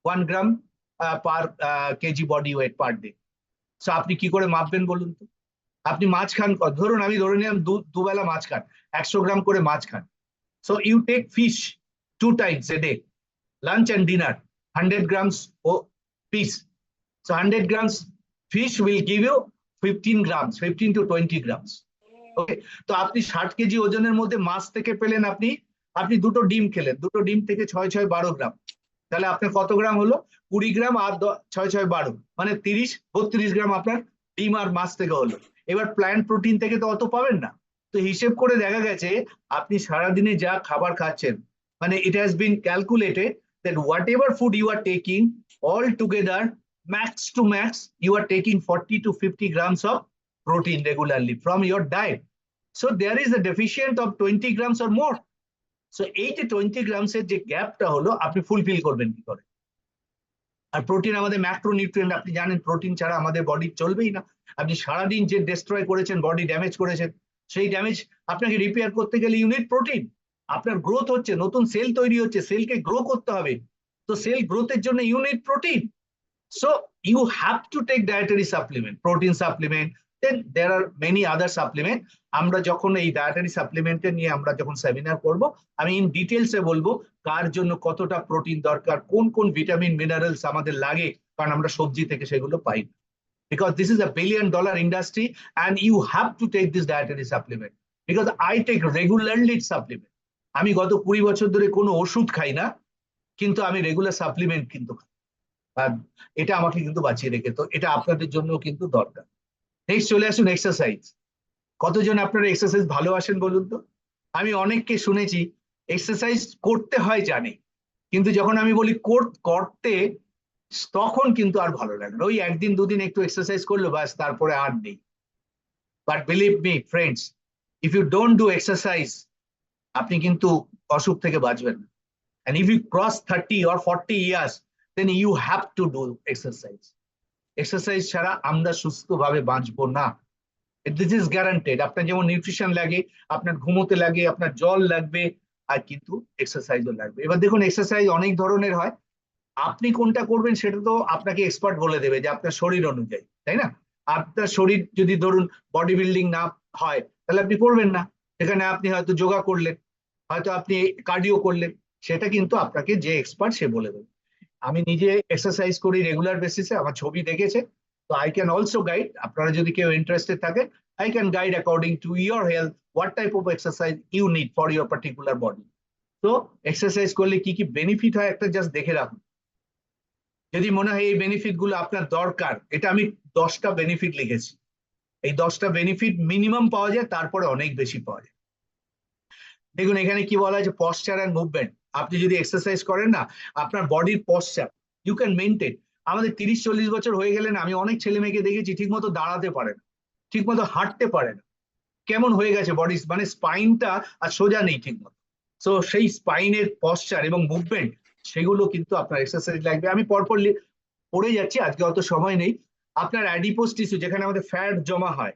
1 gram per kg body weight per day. So আপনি কি করে মাপবেন বলুন তো? আপনি মাছ খান, ধরুন আমি ধরে নিলাম দুবেলা মাছ খান, 100 গ্রাম করে মাছ খান। So you take fish 2 times a day, lunch and dinner, 100 grams piece. So 100 grams fish will give you 15 grams, 15 to 20 grams. Okay, তো আপনি 60 কেজি ওজনের মধ্যে মাছ থেকে পেলেন আপনি দুটো ডিম খেলেন, দুটো ডিম থেকে 6 6 12 গ্রাম, তাহলে আপনার কত গ্রাম হলো? 20 গ্রাম আর 6 6 12 মানে 30 32 গ্রাম আপনার ডিম আর মাছ থেকে হলো। এবার প্ল্যান্ট প্রোটিন থেকে তো অত পাবেন না। তো হিসেব করে দেখা গেছে আপনি সারাদিনে যা খাবার খাচ্ছেন, মানে it has been calculated that whatever food you are taking all together, max to max, you are taking 40 to 50 grams of protein regularly from your diet. So there is a deficient of 20 grams or more. So 20 grams এর যে গ্যাপটা হলো আপনি ফুলফিল করবেন কি করে? আর প্রোটিন আমাদের ম্যাক্রোনিউট্রিয়েন্ট, আপনি জানেন প্রোটিন ছাড়া আমাদের বডি চলবেই না। আপনি সারাদিন যে ডিস্ট্রয় করেছেন, বডি ড্যামেজ করেছেন, সেই ড্যামেজ আপনাকে রিপেয়ার করতে গেলে ইউনিট প্রোটিন। আপনার গ্রোথ হচ্ছে, নতুন সেল তৈরি হচ্ছে, সেলকে গ্রো করতে হবে, তো সেল গ্রোথের জন্য unit protein. So you have to take dietary supplement, protein supplement, then there are many other supplement. আমরা যখন এই ডায়েটারি সাপ্লিমেন্টের নিয়ে আমরা যখন সেমিনার করব, আমি ইন ডিটেলসে বলবো কার জন্য কতটা প্রোটিন দরকার, কোন কোন ভিটামিন মিনারেলস আমাদের লাগে, কারণ আমরা সবজি থেকে সেগুলো পাই না। Because this is a $1 billion industry and you have to take this dietary supplement. Because I take regularly supplement. আমি গত 20 বছর ধরে কোনো ওষুধ খাই না, কিন্তু আমি রেগুলার সাপ্লিমেন্ট কিন্তু খাই, আর এটা আমাকে কিন্তু বাঁচিয়ে রেখে, তো এটা আপনাদের জন্য কিন্তু দরকার। নেক্সট চলে আসুন এক্সারসাইজ। কতজন আপনারা এক্সারসাইজ ভালোবাসেন বলুন তো? আমি অনেককে শুনেছি এক্সারসাইজ করতে হয় জানে, কিন্তু যখন আমি বলি করতে, তখন কিন্তু আর ভালো লাগে না। ওই একদিন দুদিন একটু এক্সারসাইজ করলো ব্যাস, তারপরে আর নেই। But believe me friends, if you don't do exercise, আপনি কিন্তু অসুখ থেকে বাঁচবেন না। And if you cross 30 or 40 years, then you have to do exercise. Exercise ছাড়া আমরা সুস্থভাবে বাঁচবো না। This is guaranteed. আপনার যেমন নিউট্রিশন লাগে, আপনার ঘুমোতে লাগে, আপনার জল লাগবে, আর কিন্তু এক্সারসাইজও লাগবে। এবার দেখুন এক্সারসাইজ অনেক ধরনের হয়, আপনি কোনটা করবেন সেটা তো আপনাকে এক্সপার্ট বলে দেবে, যে আপনার শরীর অনুযায়ী, তাই না? আপনার শরীর যদি ধরুন বডি বিল্ডিং না হয়, তাহলে আপনি করবেন না। সেখানে আপনি হয়তো যোগা করলেন, হয়তো আপনি কার্ডিও করলেন, সেটা কিন্তু আপনাকে যে এক্সপার্ট সে বলে দেবে। আমি নিজে এক্সারসাইজ করি রেগুলার বেসিসে, আমার ছবি দেখেছে, তো আই ক্যান অলসো গাইড। আপনারা যদি কেউ ইন্টারেস্টেড থাকে, I can guide according to your health what type of exercise you need for your particular body. তো এক্সারসাইজ করলে কি কি বেনিফিট হয় একটা জাস্ট দেখে রাখুন। যদি মনে হয় এই বেনিফিট গুলো আপনার দরকার, এটা আমি 10টা বেনিফিট লিখেছি, এই 10টা বেনিফিট মিনিমাম পাওয়া যায়, তারপরে অনেক বেশি পাওয়া যায়। দেখুন এখানে কি বলা হয়েছে, পশ্চার অ্যান্ড মুভমেন্ট। আপনি যদি এক্সারসাইজ করেন না, আপনার বডির পশ্চার ইউ ক্যান মেনটেন। আমাদের 30-40 বছর হয়ে গেলে না, আমি অনেক ছেলে মেয়েকে দেখেছি ঠিকমতো দাঁড়াতে পারে না, ঠিকমতো হাঁটতে পারে না, কেমন হয়ে গেছে বডি, মানে স্পাইনটা আর সোজা নেই ঠিক মতো। সো সেই স্পাইনের পশ্চার এবং মুভমেন্ট সেগুলো কিন্তু আপনার এক্সারসাইজ লাগবে। আমি পরপর পড়ে যাচ্ছি, আজকে অত সময় নেই। আপনার অ্যাডিপোজ টিস্যু, যেখানে আমাদের ফ্যাট জমা হয়,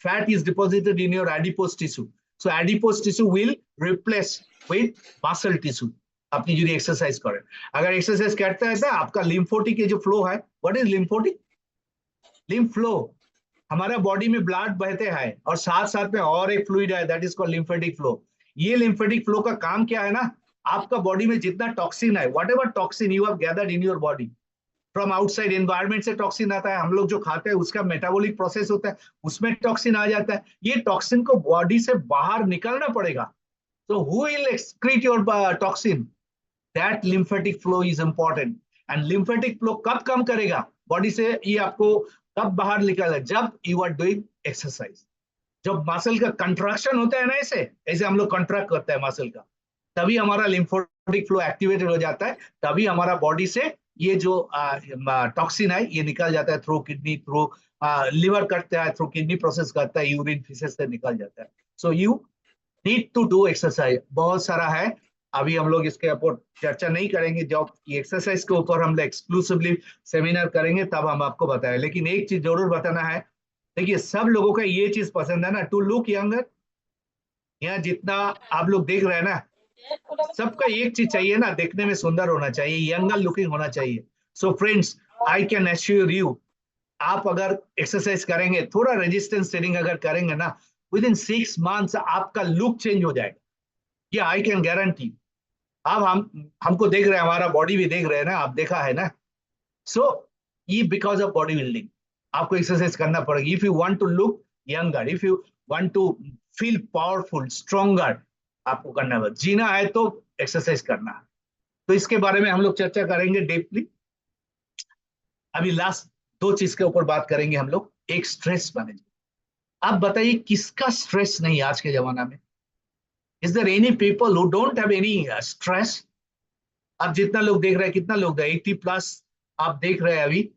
fat is deposited in your adipose tissue. So adipose tissue will replace with muscle tissue আপনি যদি एक्सरसाइज करें। अगर एक्सरसाइज करते हैं तो आपका लिम्फोटिक जो फ्लो है, what is lymphatic? Lymph flow, हमारा बॉडी में ब्लड बहते हैं और साथ साथ में और एक फ्लूइड है, that is called lymphatic flow. ये लिम्फेटिक फ्लो का काम क्या है ना, आपका बॉडी में जितना टॉक्सिन है, what ever toxin you have gathered in your body from outside environment से टॉक्सिन आता है, हम लोग जो खाते हैं उसका मेटाबॉलिक प्रोसेस होता है, उसमें टॉक्सिन आ जाता है। ये टॉक्सिन को बॉडी से बाहर निकलना पड़ेगा। तो who will excrete your toxin? That lymphatic flow is important. And lymphatic flow कब कम करेगा बॉडी से, ये आपको कब बाहर निकाला? जब यू आर डूइंग एक्सरसाइज। जब मसल का कंट्रैक्शन होता है ना, ऐसे ऐसे हम लोग कंट्रैक्ट करते हैं मसल का, तभी हमारा लिम्फोटिक फ्लो एक्टिवेटेड हो जाता है, तभी हमारा बॉडी से ये जो टॉक्सिन है ये निकल जाता है थ्रू किडनी, थ्रू लिवर करता है, थ्रू किडनी प्रोसेस करता है, यूरिन फीसेस से निकल जाता है। So you need to do exercise. बहुत सारा है, अभी हम लोग इसके ऊपर चर्चा नहीं करेंगे। जब एक्सरसाइज के ऊपर हम लोग एक्सक्लूसिवली सेमिनार करेंगे तब हम आपको बताएं। लेकिन एक चीज जरूर बताना है, देखिए सब लोगों का ये चीज पसंद है ना, टू लुक यंगर। यहाँ जितना आप लोग देख रहे हैं ना, सबका एक चीज चाहिए ना, देखने में सुंदर होना चाहिए, यंगर लुकिंग होना चाहिए। So friends, I can assure you, आप अगर एक्सरसाइज करेंगे, थोड़ा रेजिस्टेंस ट्रेनिंग अगर करेंगे ना, विद इन 6 मंथ्स आपका लुक चेंज हो जाएगा, ये आई कैन गारंटी। अब हमको देख रहे हैं, हमारा बॉडी भी देख रहे हैं ना, आप देखा है ना। सो ये बिकॉज ऑफ बॉडी बिल्डिंग आपको एक्सरसाइज करना पड़ेगा। If you want to look younger, if you want to feel powerful, stronger, आपको करना है। जीना है तो एक्सरसाइज करना है। तो इसके बारे में हम लोग चर्चा करेंगे डीपली। अभी लास्ट 2 चीज के ऊपर बात करेंगे हम लोग। एक स्ट्रेस मैनेजमेंट। आप बताइए किसका स्ट्रेस नहीं आज के जमाना में? Is there any people who don't have any stress? आप जितना लोग देख रहे हैं, कितना लोग 80+ आप देख रहे हैं अभी,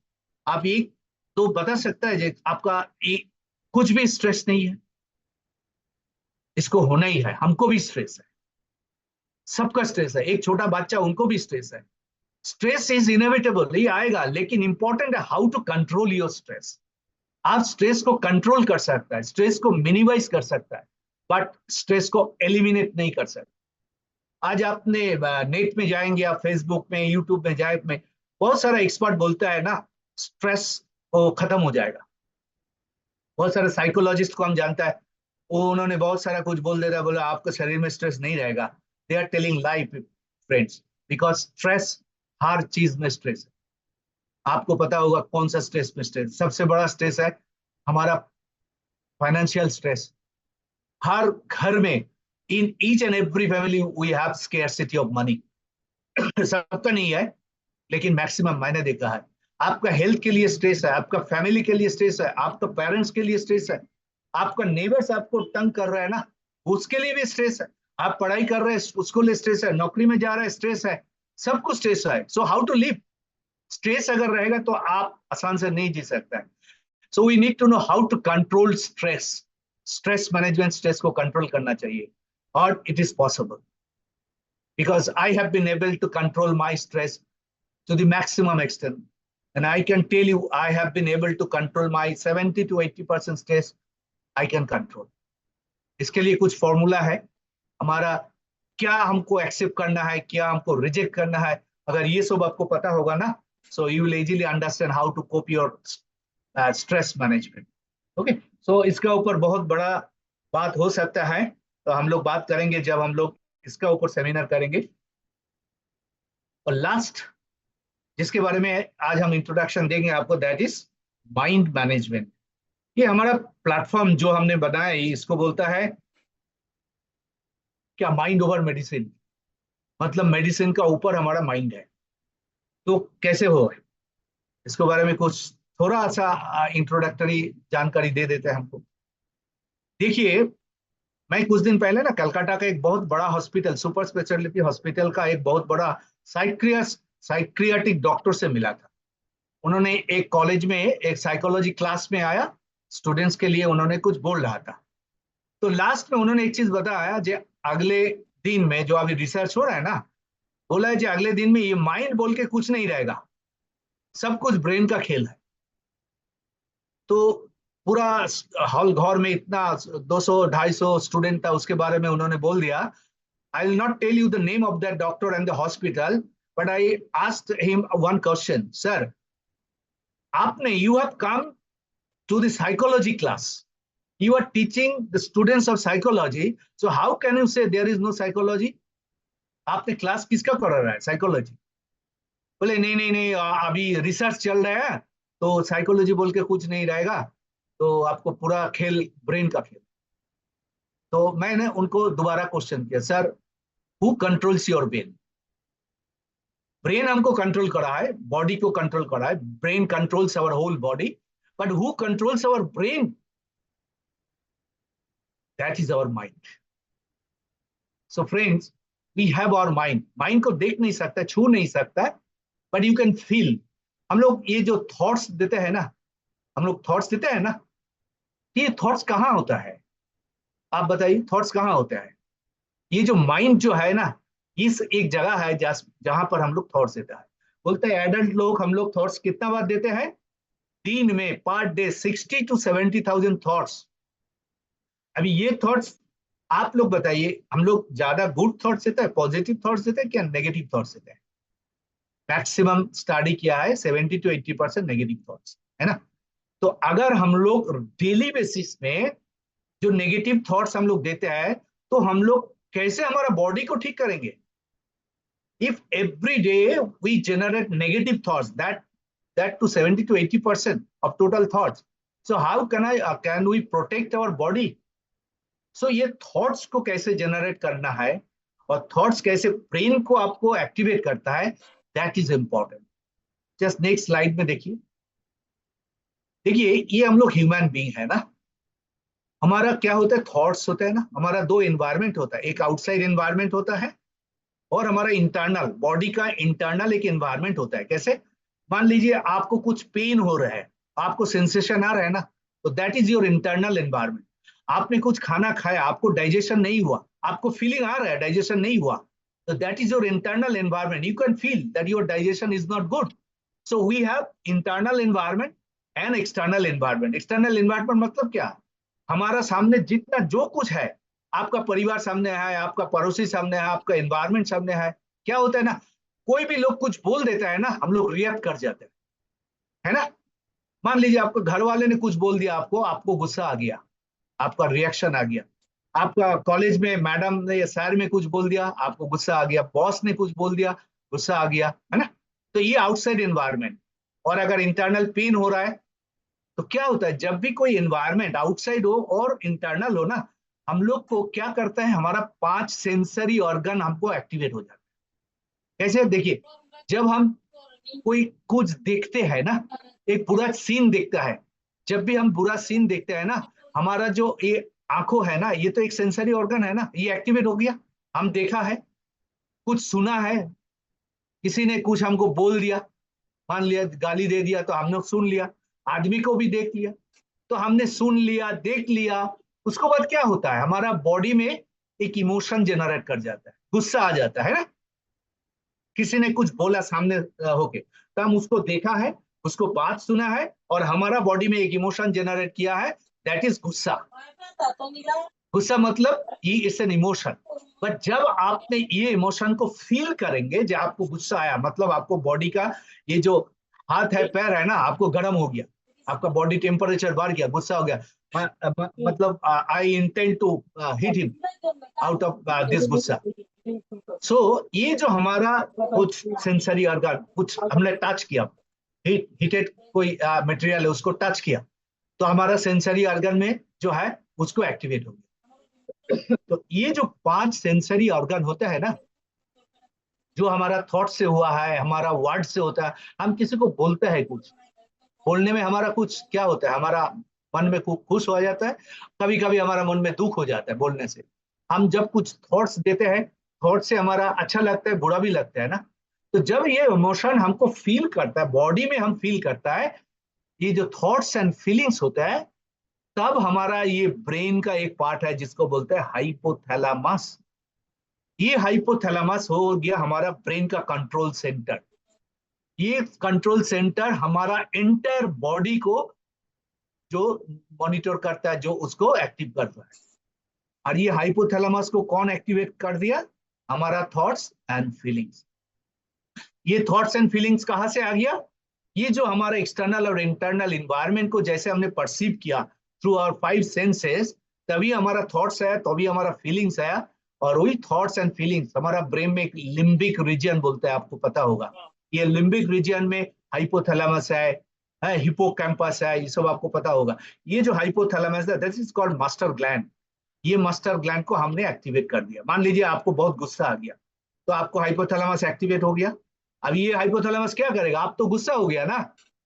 आप एक तो बता सकता है आपका कुछ भी स्ट्रेस नहीं है? इसको होना ही है, हमको भी स्ट्रेस है, सबका स्ट्रेस है। एक छोटा बच्चा, उनको भी स्ट्रेस है। स्ट्रेस इज इनएविटेबल, ये आएगा, लेकिन इंपॉर्टेंट है how to control your stress. आप स्ट्रेस को कंट्रोल कर सकता है, स्ट्रेस को मिनिमाइज कर सकता है, बट स्ट्रेस को एलिमिनेट नहीं कर सकता। आज आपने नेट में जाएंगे, आप फेसबुक में, यूट्यूब में जाए, में बहुत सारा एक्सपर्ट बोलता है ना, स्ट्रेस वो खत्म हो जाएगा। बहुत सारे साइकोलॉजिस्ट को हम जानता है, वो उन्होंने बहुत सारा कुछ बोल देता है, बोला आपके शरीर में स्ट्रेस नहीं रहेगा। They are telling life friends, because stress, हर चीज में स्ट्रेस है। आपको पता होगा कौन सा स्ट्रेस में स्ट्रेस, सबसे बड़ा स्ट्रेस है हमारा फाइनेंशियल स्ट्रेस। हर घर में, in each and every family we have scarcity of money. सबका नहीं है, लेकिन मैक्सिमम मैंने देखा है। आपका हेल्थ के लिए स्ट्रेस है, आपका फैमिली के लिए स्ट्रेस है, आपका पेरेंट्स के लिए स्ट्रेस है, आपका नेबर्स आपको तंग कर रहा है ना, उसके लिए भी स्ट्रेस है। आप पढ़ाई कर रहे हैं, उसको लिए स्ट्रेस है, नौकरी में जा रहे हैं, स्ट्रेस है, सबको स्ट्रेस है। So how to live? Stress अगर रहेगा तो आप आसान से नहीं जी सकता है। So we need to know how to control stress. Stress management, stress को कंट्रोल करना चाहिए, और it is possible because I have been able to control my stress to the maximum extent, and I can tell you I have been able to control my 70 to 80% stress. I can control. इसके लिए कुछ फॉर्मूला है हमारा, क्या हमको एक्सेप्ट करना है, क्या हमको रिजेक्ट करना है। अगर ये सब आपको पता होगा ना, so you will easily understand how to cope your stress management. Okay, so इसका ऊपर बहुत बड़ा बात हो सकता है, तो हम लोग बात करेंगे जब हम लोग इसका ऊपर सेमिनार करेंगे। और लास्ट जिसके बारे में आज हम इंट्रोडक्शन देंगे आपको, दैट इज माइंड मैनेजमेंट। ये हमारा प्लेटफॉर्म जो हमने बनाया है, इसको बोलता है क्या, माइंड ओवर मेडिसिन। मतलब मेडिसिन का ऊपर हमारा माइंड है। तो कैसे हो, इसके बारे में कुछ थोड़ा सा इंट्रोडक्टरी जानकारी दे देते हैं हमको। देखिए, मैं कुछ दिन पहले ना कलकत्ता का एक बहुत बड़ा हॉस्पिटल, सुपर स्पेशलिटी हॉस्पिटल का एक बहुत बड़ा साइक्रियाटिक डॉक्टर से मिला था। उन्होंने एक कॉलेज में एक साइकोलॉजी क्लास में आया, स्टूडेंट्स के लिए उन्होंने कुछ बोल रहा था। तो लास्ट में उन्होंने एक चीज बताया, जो अगले दिन में जो अभी रिसर्च हो रहा है ना, बोला है कि अगले दिन में ये माइंड बोल के कुछ नहीं रहेगा, सब कुछ ब्रेन का खेल है। तो पूरा हॉल घर में इतना 200-250 स्टूडेंट था, उसके बारे में उन्होंने बोल दिया। I will not tell you the name of that doctor and the hospital, but I asked him one question. Sir, you have come to the psychology class. You are teaching the students of psychology. So how can you say there is no psychology? आपने क्लास किसका पढ़ा रहा है? साइकोलॉजी। बोले नहीं नहीं नहीं, अभी रिसर्च चल रहा है, तो साइकोलॉजी बोल के कुछ नहीं रहेगा, तो आपको पूरा खेल ब्रेन का खेल। तो मैंने उनको दोबारा क्वेश्चन किया, sir who controls your brain? Brain हमको कंट्रोल करा है, बॉडी को कंट्रोल करा है, brain controls our whole body, but who controls our brain? That is our mind. So friends, we have our mind. Mind को देख नहीं सकता, छू नहीं सकता, बट यू कैन फील। हम लोग ये जो थॉट्स देते हैं ना, ये थॉट्स कहाँ होता है? आप बताइए, थॉट्स कहाँ होता है? ये जो माइंड जो है ना, इस एक जगह है जहां पर हम लोग थॉट्स देता है। बोलते हैं एडल्ट लोग, हम लोग थॉट्स कितना बार देते हैं? दिन में, पर डे 60 to 70,000 थॉट्स। अभी ये थॉट्स आप लोग बताइए, हम लोग ज्यादा गुड थॉट्स देते हैं, पॉजिटिव थॉट्स देते हैं, क्या नेगेटिव थॉट्स देते हैं? मैक्सिमम स्टडी किया है 70 to 80% नेगेटिव थॉट्स, है ना? तो अगर हम लोग डेली बेसिस में जो नेगेटिव थॉट्स हम लोग देते हैं, तो हम लोग कैसे हमारा बॉडी को ठीक करेंगे? If every day we generate negative thoughts, that to 70 to 80% of total thoughts, so how can we protect our body? So ये thoughts को कैसे generate करना है और thoughts कैसे brain को आपको activate करता है, that is important. Just next slide में देखिए ये हम लोग ह्यूमन बीइंग है ना। हमारा क्या होता है? थॉट्स होता है ना। हमारा दो एनवायरमेंट होता है, एक आउटसाइड एनवायरमेंट होता है और हमारा इंटरनल, बॉडी का इंटरनल एक एनवायरमेंट होता है। कैसे? मान लीजिए आपको कुछ पेन हो रहा है, आपको सेंसेशन आ रहा है ना, तो that is your internal environment. आपने कुछ खाना खाया, आपको डाइजेशन नहीं हुआ, आपको फीलिंग आ रहा है डाइजेशन नहीं हुआ, तो that is your internal environment. You can feel that your digestion is not good. So we have internal environment and external environment. External environment मतलब क्या? हमारा सामने जितना जो कुछ है, आपका परिवार सामने है, आपका पड़ोसी सामने है, आपका एनवायरमेंट सामने है। क्या होता है ना, कोई भी लोग कुछ बोल देता है ना, हम लोग रिएक्ट कर जाते हैं, है ना? मान लीजिए आपको घर वाले ने कुछ बोल दिया, आपको गुस्सा आ गया, आपका रिएक्शन आ गया। आपका कॉलेज में मैडम ने या सर में कुछ बोल दिया, आपको गुस्सा आ गया। बॉस ने कुछ बोल दिया, गुस्सा आ गया, है ना? तो ये आउटसाइड एनवायरमेंट। और अगर इंटरनल पेन हो रहा है, तो क्या होता है? जब भी कोई एनवायरमेंट आउटसाइड हो और इंटरनल हो ना, हम लोग को क्या करता है, हमारा 5 सेंसरी ऑर्गन हमको एक्टिवेट हो जाता है। कैसे? देखिए, जब हम कोई कुछ देखते हैं ना, एक बुरा सीन देखता है, जब भी हम बुरा सीन देखते हैं ना, हमारा जो ये आंखों है ना, ये तो एक सेंसरी ऑर्गन है ना, ये एक्टिवेट हो गया। हम देखा है, कुछ सुना है, किसी ने कुछ हमको बोल दिया, मान लिया गाली दे दिया, तो हमने सुन लिया। आदमी को भी देख लिया, तो हमने सुन लिया, देख लिया। उसके बाद क्या होता है, हमारा बॉडी में एक इमोशन जनरेट कर जाता है, गुस्सा आ जाता है ना। किसी ने कुछ बोला सामने होके, तो हम उसको देखा है, उसको बात सुना है, और हमारा बॉडी में एक इमोशन जनरेट किया है, दैट इज गुस्सा। गुस्सा मतलब ये इज एन इमोशन। बट जब आपने ये इमोशन को फील करेंगे, जब आपको गुस्सा आया, मतलब आपको बॉडी का ये जो हाथ है, पैर है ना, आपको गर्म हो गया, आपका बॉडी टेम्परेचर बढ़ गया, गुस्सा हो गया, मतलब I intend to hit him out of this गुस्सा। सो ये जो हमारा कुछ सेंसरी ऑर्गन, कुछ हमने टच किया, हीटेड कोई मटेरियल है, उसको टच किया, तो हमारा सेंसरी ऑर्गन में जो है उसको एक्टिवेट हो गया। तो ये जो 5 सेंसरी ऑर्गन होता है ना, जो हमारा थॉट से हुआ है, हमारा वर्ड से होता है। हम किसी को बोलते हैं, कुछ बोलने में हमारा कुछ क्या होता है, हमारा मन में खुश हो जाता है, कभी कभी हमारा मन में दुख हो जाता है बोलने से। हम जब कुछ थॉट्स देते हैं, थॉट से हमारा अच्छा लगता है, बुरा भी लगता है ना। तो जब ये इमोशन हमको फील करता है, बॉडी में हम फील करता है, ये जो थॉट्स एंड फीलिंग्स होता है, तब हमारा ये ब्रेन का एक पार्ट है जिसको बोलते हैं हाइपोथैलेमस। ये हाइपोथैलेमस हो गया हमारा ब्रेन का कंट्रोल सेंटर। ये कंट्रोल सेंटर हमारा एंटायर बॉडी को जो मॉनिटर करता है, जो उसको एक्टिव करता है। और ये हाइपोथैलेमस को कौन एक्टिवेट कर दिया? हमारा थॉट्स एंड फीलिंग्स। ये थॉट्स एंड फीलिंग्स कहां से आ गया? ये जो हमारा एक्सटर्नल और इंटरनल इन्वायरमेंट को जैसे हमने परसीव किया थ्रू आवर 5 सेंसेस, तभी हमारा थॉट्स आया, तभी हमारा फीलिंग्स आया। और वही थॉट्स एंड फीलिंग्स हमारा ब्रेन में एक लिम्बिक रीजन बोलते हैं, आपको पता होगा। ये लिम्बिक रीजन में हाइपोथैलेमस है, हिपोकैम्पस है, ये सब आपको पता होगा। ये जो हाइपोथैलेमस है that is called master gland. ये मास्टर ग्लैंड को हमने एक्टिवेट कर दिया। मान लीजिए आपको बहुत गुस्सा आ गया, तो आपको हाइपोथैलेमस एक्टिवेट हो गया। अब ये हाइपोथैलेमस क्या करेगा? आप तो गुस्सा हो गया ना,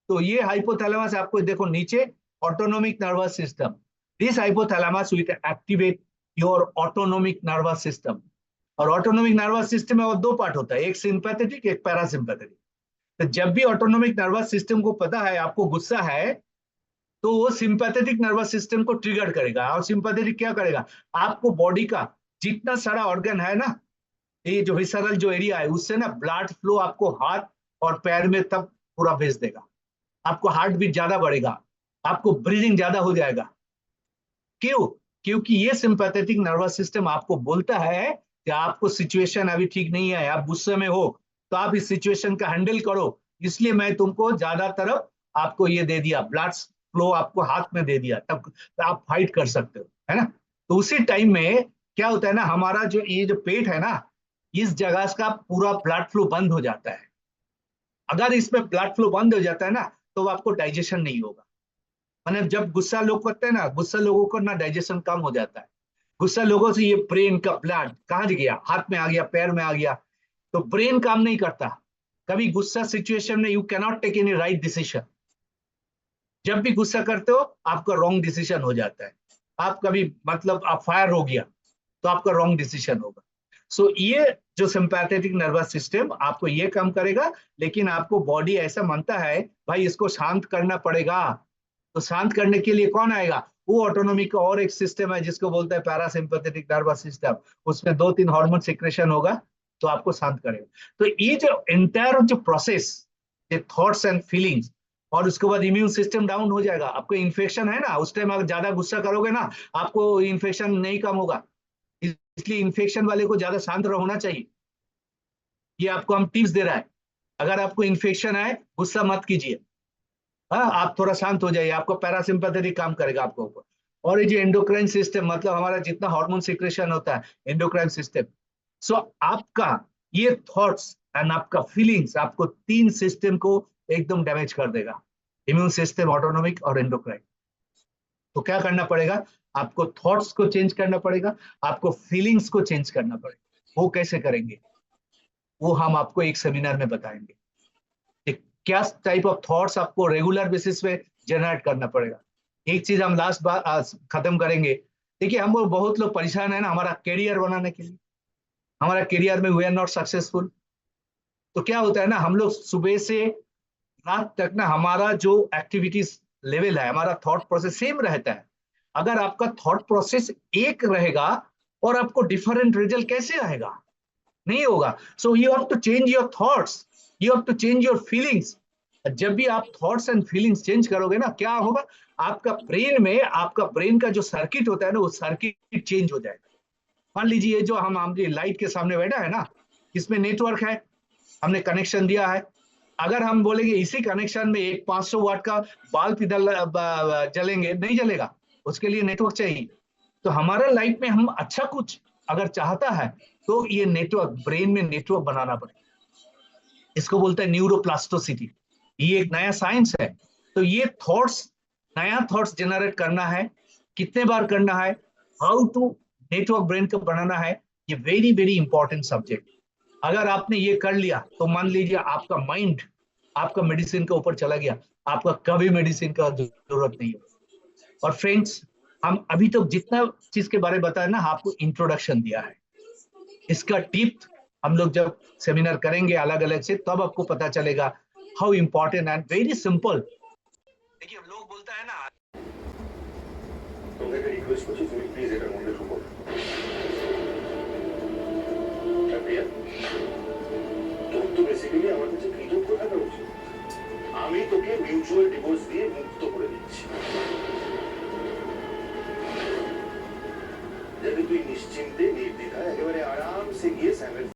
तो ये हाइपोथैलेमस आपको देखो नीचे, autonomic nervous system. This hypothalamus will activate your autonomic nervous system. और ऑटोनोमिक नर्वस सिस्टम में वो दो पार्ट होता है, एक सिंपैथेटिक, एक पैरासिम्पैथेटिक। तो जब भी ऑटोनोमिक नर्वस सिस्टम को पता है आपको गुस्सा है, तो वो सिंपैथेटिक नर्वस सिस्टम को ट्रिगर करेगा। और सिंपैथेटिक क्या करेगा? आपको बॉडी का जितना सारा ऑर्गन है ना, ये जो विसरल जो एरिया है, उससे ना ब्लड फ्लो आपको हाथ और पैर में तब पूरा भेज देगा। आपको हार्ट बीट ज्यादा बढ़ेगा, आपको ब्रीदिंग ज्यादा हो जाएगा। क्यों? क्योंकि ये सिंपैथेटिक नर्वस सिस्टम आपको बोलता है कि आपको सिचुएशन अभी ठीक नहीं है, आप गुस्से में हो, तो आप इस सिचुएशन का हैंडल करो, इसलिए मैं तुमको ज्यादा तरफ आपको ये दे दिया, ब्लड फ्लो आपको हाथ में दे दिया, तब आप फाइट कर सकते हो, है ना। तो उसी टाइम में क्या होता है ना, हमारा जो ये जो पेट है ना, इस जगह का पूरा ब्लड फ्लो बंद हो जाता है। अगर इसमें ब्लड फ्लो बंद हो जाता है ना, तो आपको डाइजेशन नहीं होगा। मतलब जब गुस्सा लोग करते हैं ना, गुस्सा लोगों को ना डाइजेशन कम हो जाता है। गुस्सा लोगों से ये ब्रेन का ब्लड कहाँ गया? हाथ में आ गया, पैर में आ गया, तो ब्रेन काम नहीं करता। कभी गुस्सा सिचुएशन में you cannot take any right decision. जब भी गुस्सा करते हो आपका रॉन्ग डिसीजन हो जाता है। आप कभी मतलब आप फायर हो गया तो आपका रॉन्ग डिसीजन होगा। सो ये जो सिंपैथेटिक नर्वस सिस्टम आपको ये काम करेगा, लेकिन आपको बॉडी ऐसा मानता है भाई इसको शांत करना पड़ेगा। तो शांत करने के लिए कौन आएगा? वो ऑटोनोमिक का और एक सिस्टम है जिसको बोलते हैं पैरासिम्पैथेटिक नर्वस सिस्टम। उसमें 2-3 हार्मोन सिक्रेशन होगा तो आपको शांत करेगा। तो ये जो एंटायर जो प्रोसेस, ये थॉट्स एंड फीलिंग्स, और उसके बाद इम्यून सिस्टम डाउन हो जाएगा। आपको इन्फेक्शन है ना, उस टाइम अगर ज्यादा गुस्सा करोगे ना, आपको इन्फेक्शन नहीं कम होगा। इसलिए इन्फेक्शन वाले को ज्यादा शांत होना चाहिए। ये आपको हम टिप्स दे रहा है। अगर आपको इन्फेक्शन है, गुस्सा मत कीजिए, हाँ, आप थोड़ा शांत हो जाइए, आपको पैरासिम्पैथेटिक काम करेगा आपको ऊपर। और ये जो एंडोक्राइन सिस्टम, मतलब हमारा जितना हार्मोन सिक्रेशन होता है, एंडोक्राइन सिस्टम। सो आपका ये थॉट्स एंड आपका फीलिंग्स आपको 3 सिस्टम को एकदम डैमेज कर देगा, इम्यून सिस्टम, ऑटोनोमिक और एंडोक्राइन। तो क्या करना पड़ेगा? आपको थॉट्स को चेंज करना पड़ेगा, आपको फीलिंग्स को चेंज करना पड़ेगा। वो कैसे करेंगे वो हम आपको एक सेमिनार में बताएंगे। क्या टाइप ऑफ थॉट्स आपको रेगुलर बेसिस पे जनरेट करना पड़ेगा। एक चीज हम लास्ट बार खत्म करेंगे। देखिए हम लोग बहुत लोग परेशान है ना हमारा करियर बनाने के लिए, हमारा करियर में वी आर नॉट सक्सेसफुल। तो क्या होता है ना, हम लोग सुबह से रात तक ना हमारा जो एक्टिविटीज लेवल है, हमारा थॉट प्रोसेस सेम रहता है। अगर आपका थॉट प्रोसेस एक रहेगा और आपको डिफरेंट रिजल्ट कैसे आएगा? नहीं होगा। So you have to change your thoughts, you have to change your feelings. जब भी आप थॉट्स एंड फीलिंग्स चेंज करोगे ना, क्या होगा? आपका ब्रेन में, आपका ब्रेन का जो सर्किट होता है ना, वो सर्किट चेंज हो जाएगा। मान लीजिए ये जो हम लाइट के सामने बैठा है ना, इसमें नेटवर्क है, हमने कनेक्शन दिया है। अगर हम बोलेंगे इसी कनेक्शन में एक 500 वाट का बल्ब इधर जलेंगे, नहीं जलेगा, उसके लिए नेटवर्क चाहिए। तो हमारा लाइफ में हम अच्छा कुछ अगर चाहता है तो ये नेटवर्क, ब्रेन में नेटवर्क बनाना पड़ेगा। इसको बोलते हैं न्यूरोप्लास्टोसिटी। ये एक नया साइंस है। तो ये थॉट्स, नया थॉट्स जनरेट करना है, कितने बार करना है, हाउ टू नेटवर्क ब्रेन को बनाना है, ये वेरी वेरी इंपॉर्टेंट सब्जेक्ट। अगर आपने ये कर लिया तो मान लीजिए आपका माइंड आपका मेडिसिन के ऊपर चला गया, आपका कभी मेडिसिन का जरूरत नहीं है। और फ्रेंड्स, हम अभी तक जितना चीज के बारे में बताया ना, आपको इंट्रोडक्शन दिया है। इसका टिप हम लोग जब सेमिनार करेंगे अलग अलग से, तब आपको पता चलेगा how important and very simple. देखिए लोग बोलता है ना, তোমাকে রিকোয়েস্ট করছি তুমি প্লিজ এটার মধ্যে ঢুকো। প্রিয়া, তোর তো বেসিক্যালি আমার কাছে কৃতজ্ঞ থাকা উচিত। আমি তোকে মিউচুয়াল ডিভোর্স দিয়ে মুক্ত করে দিচ্ছি, যাতে তুই নিশ্চিন্তে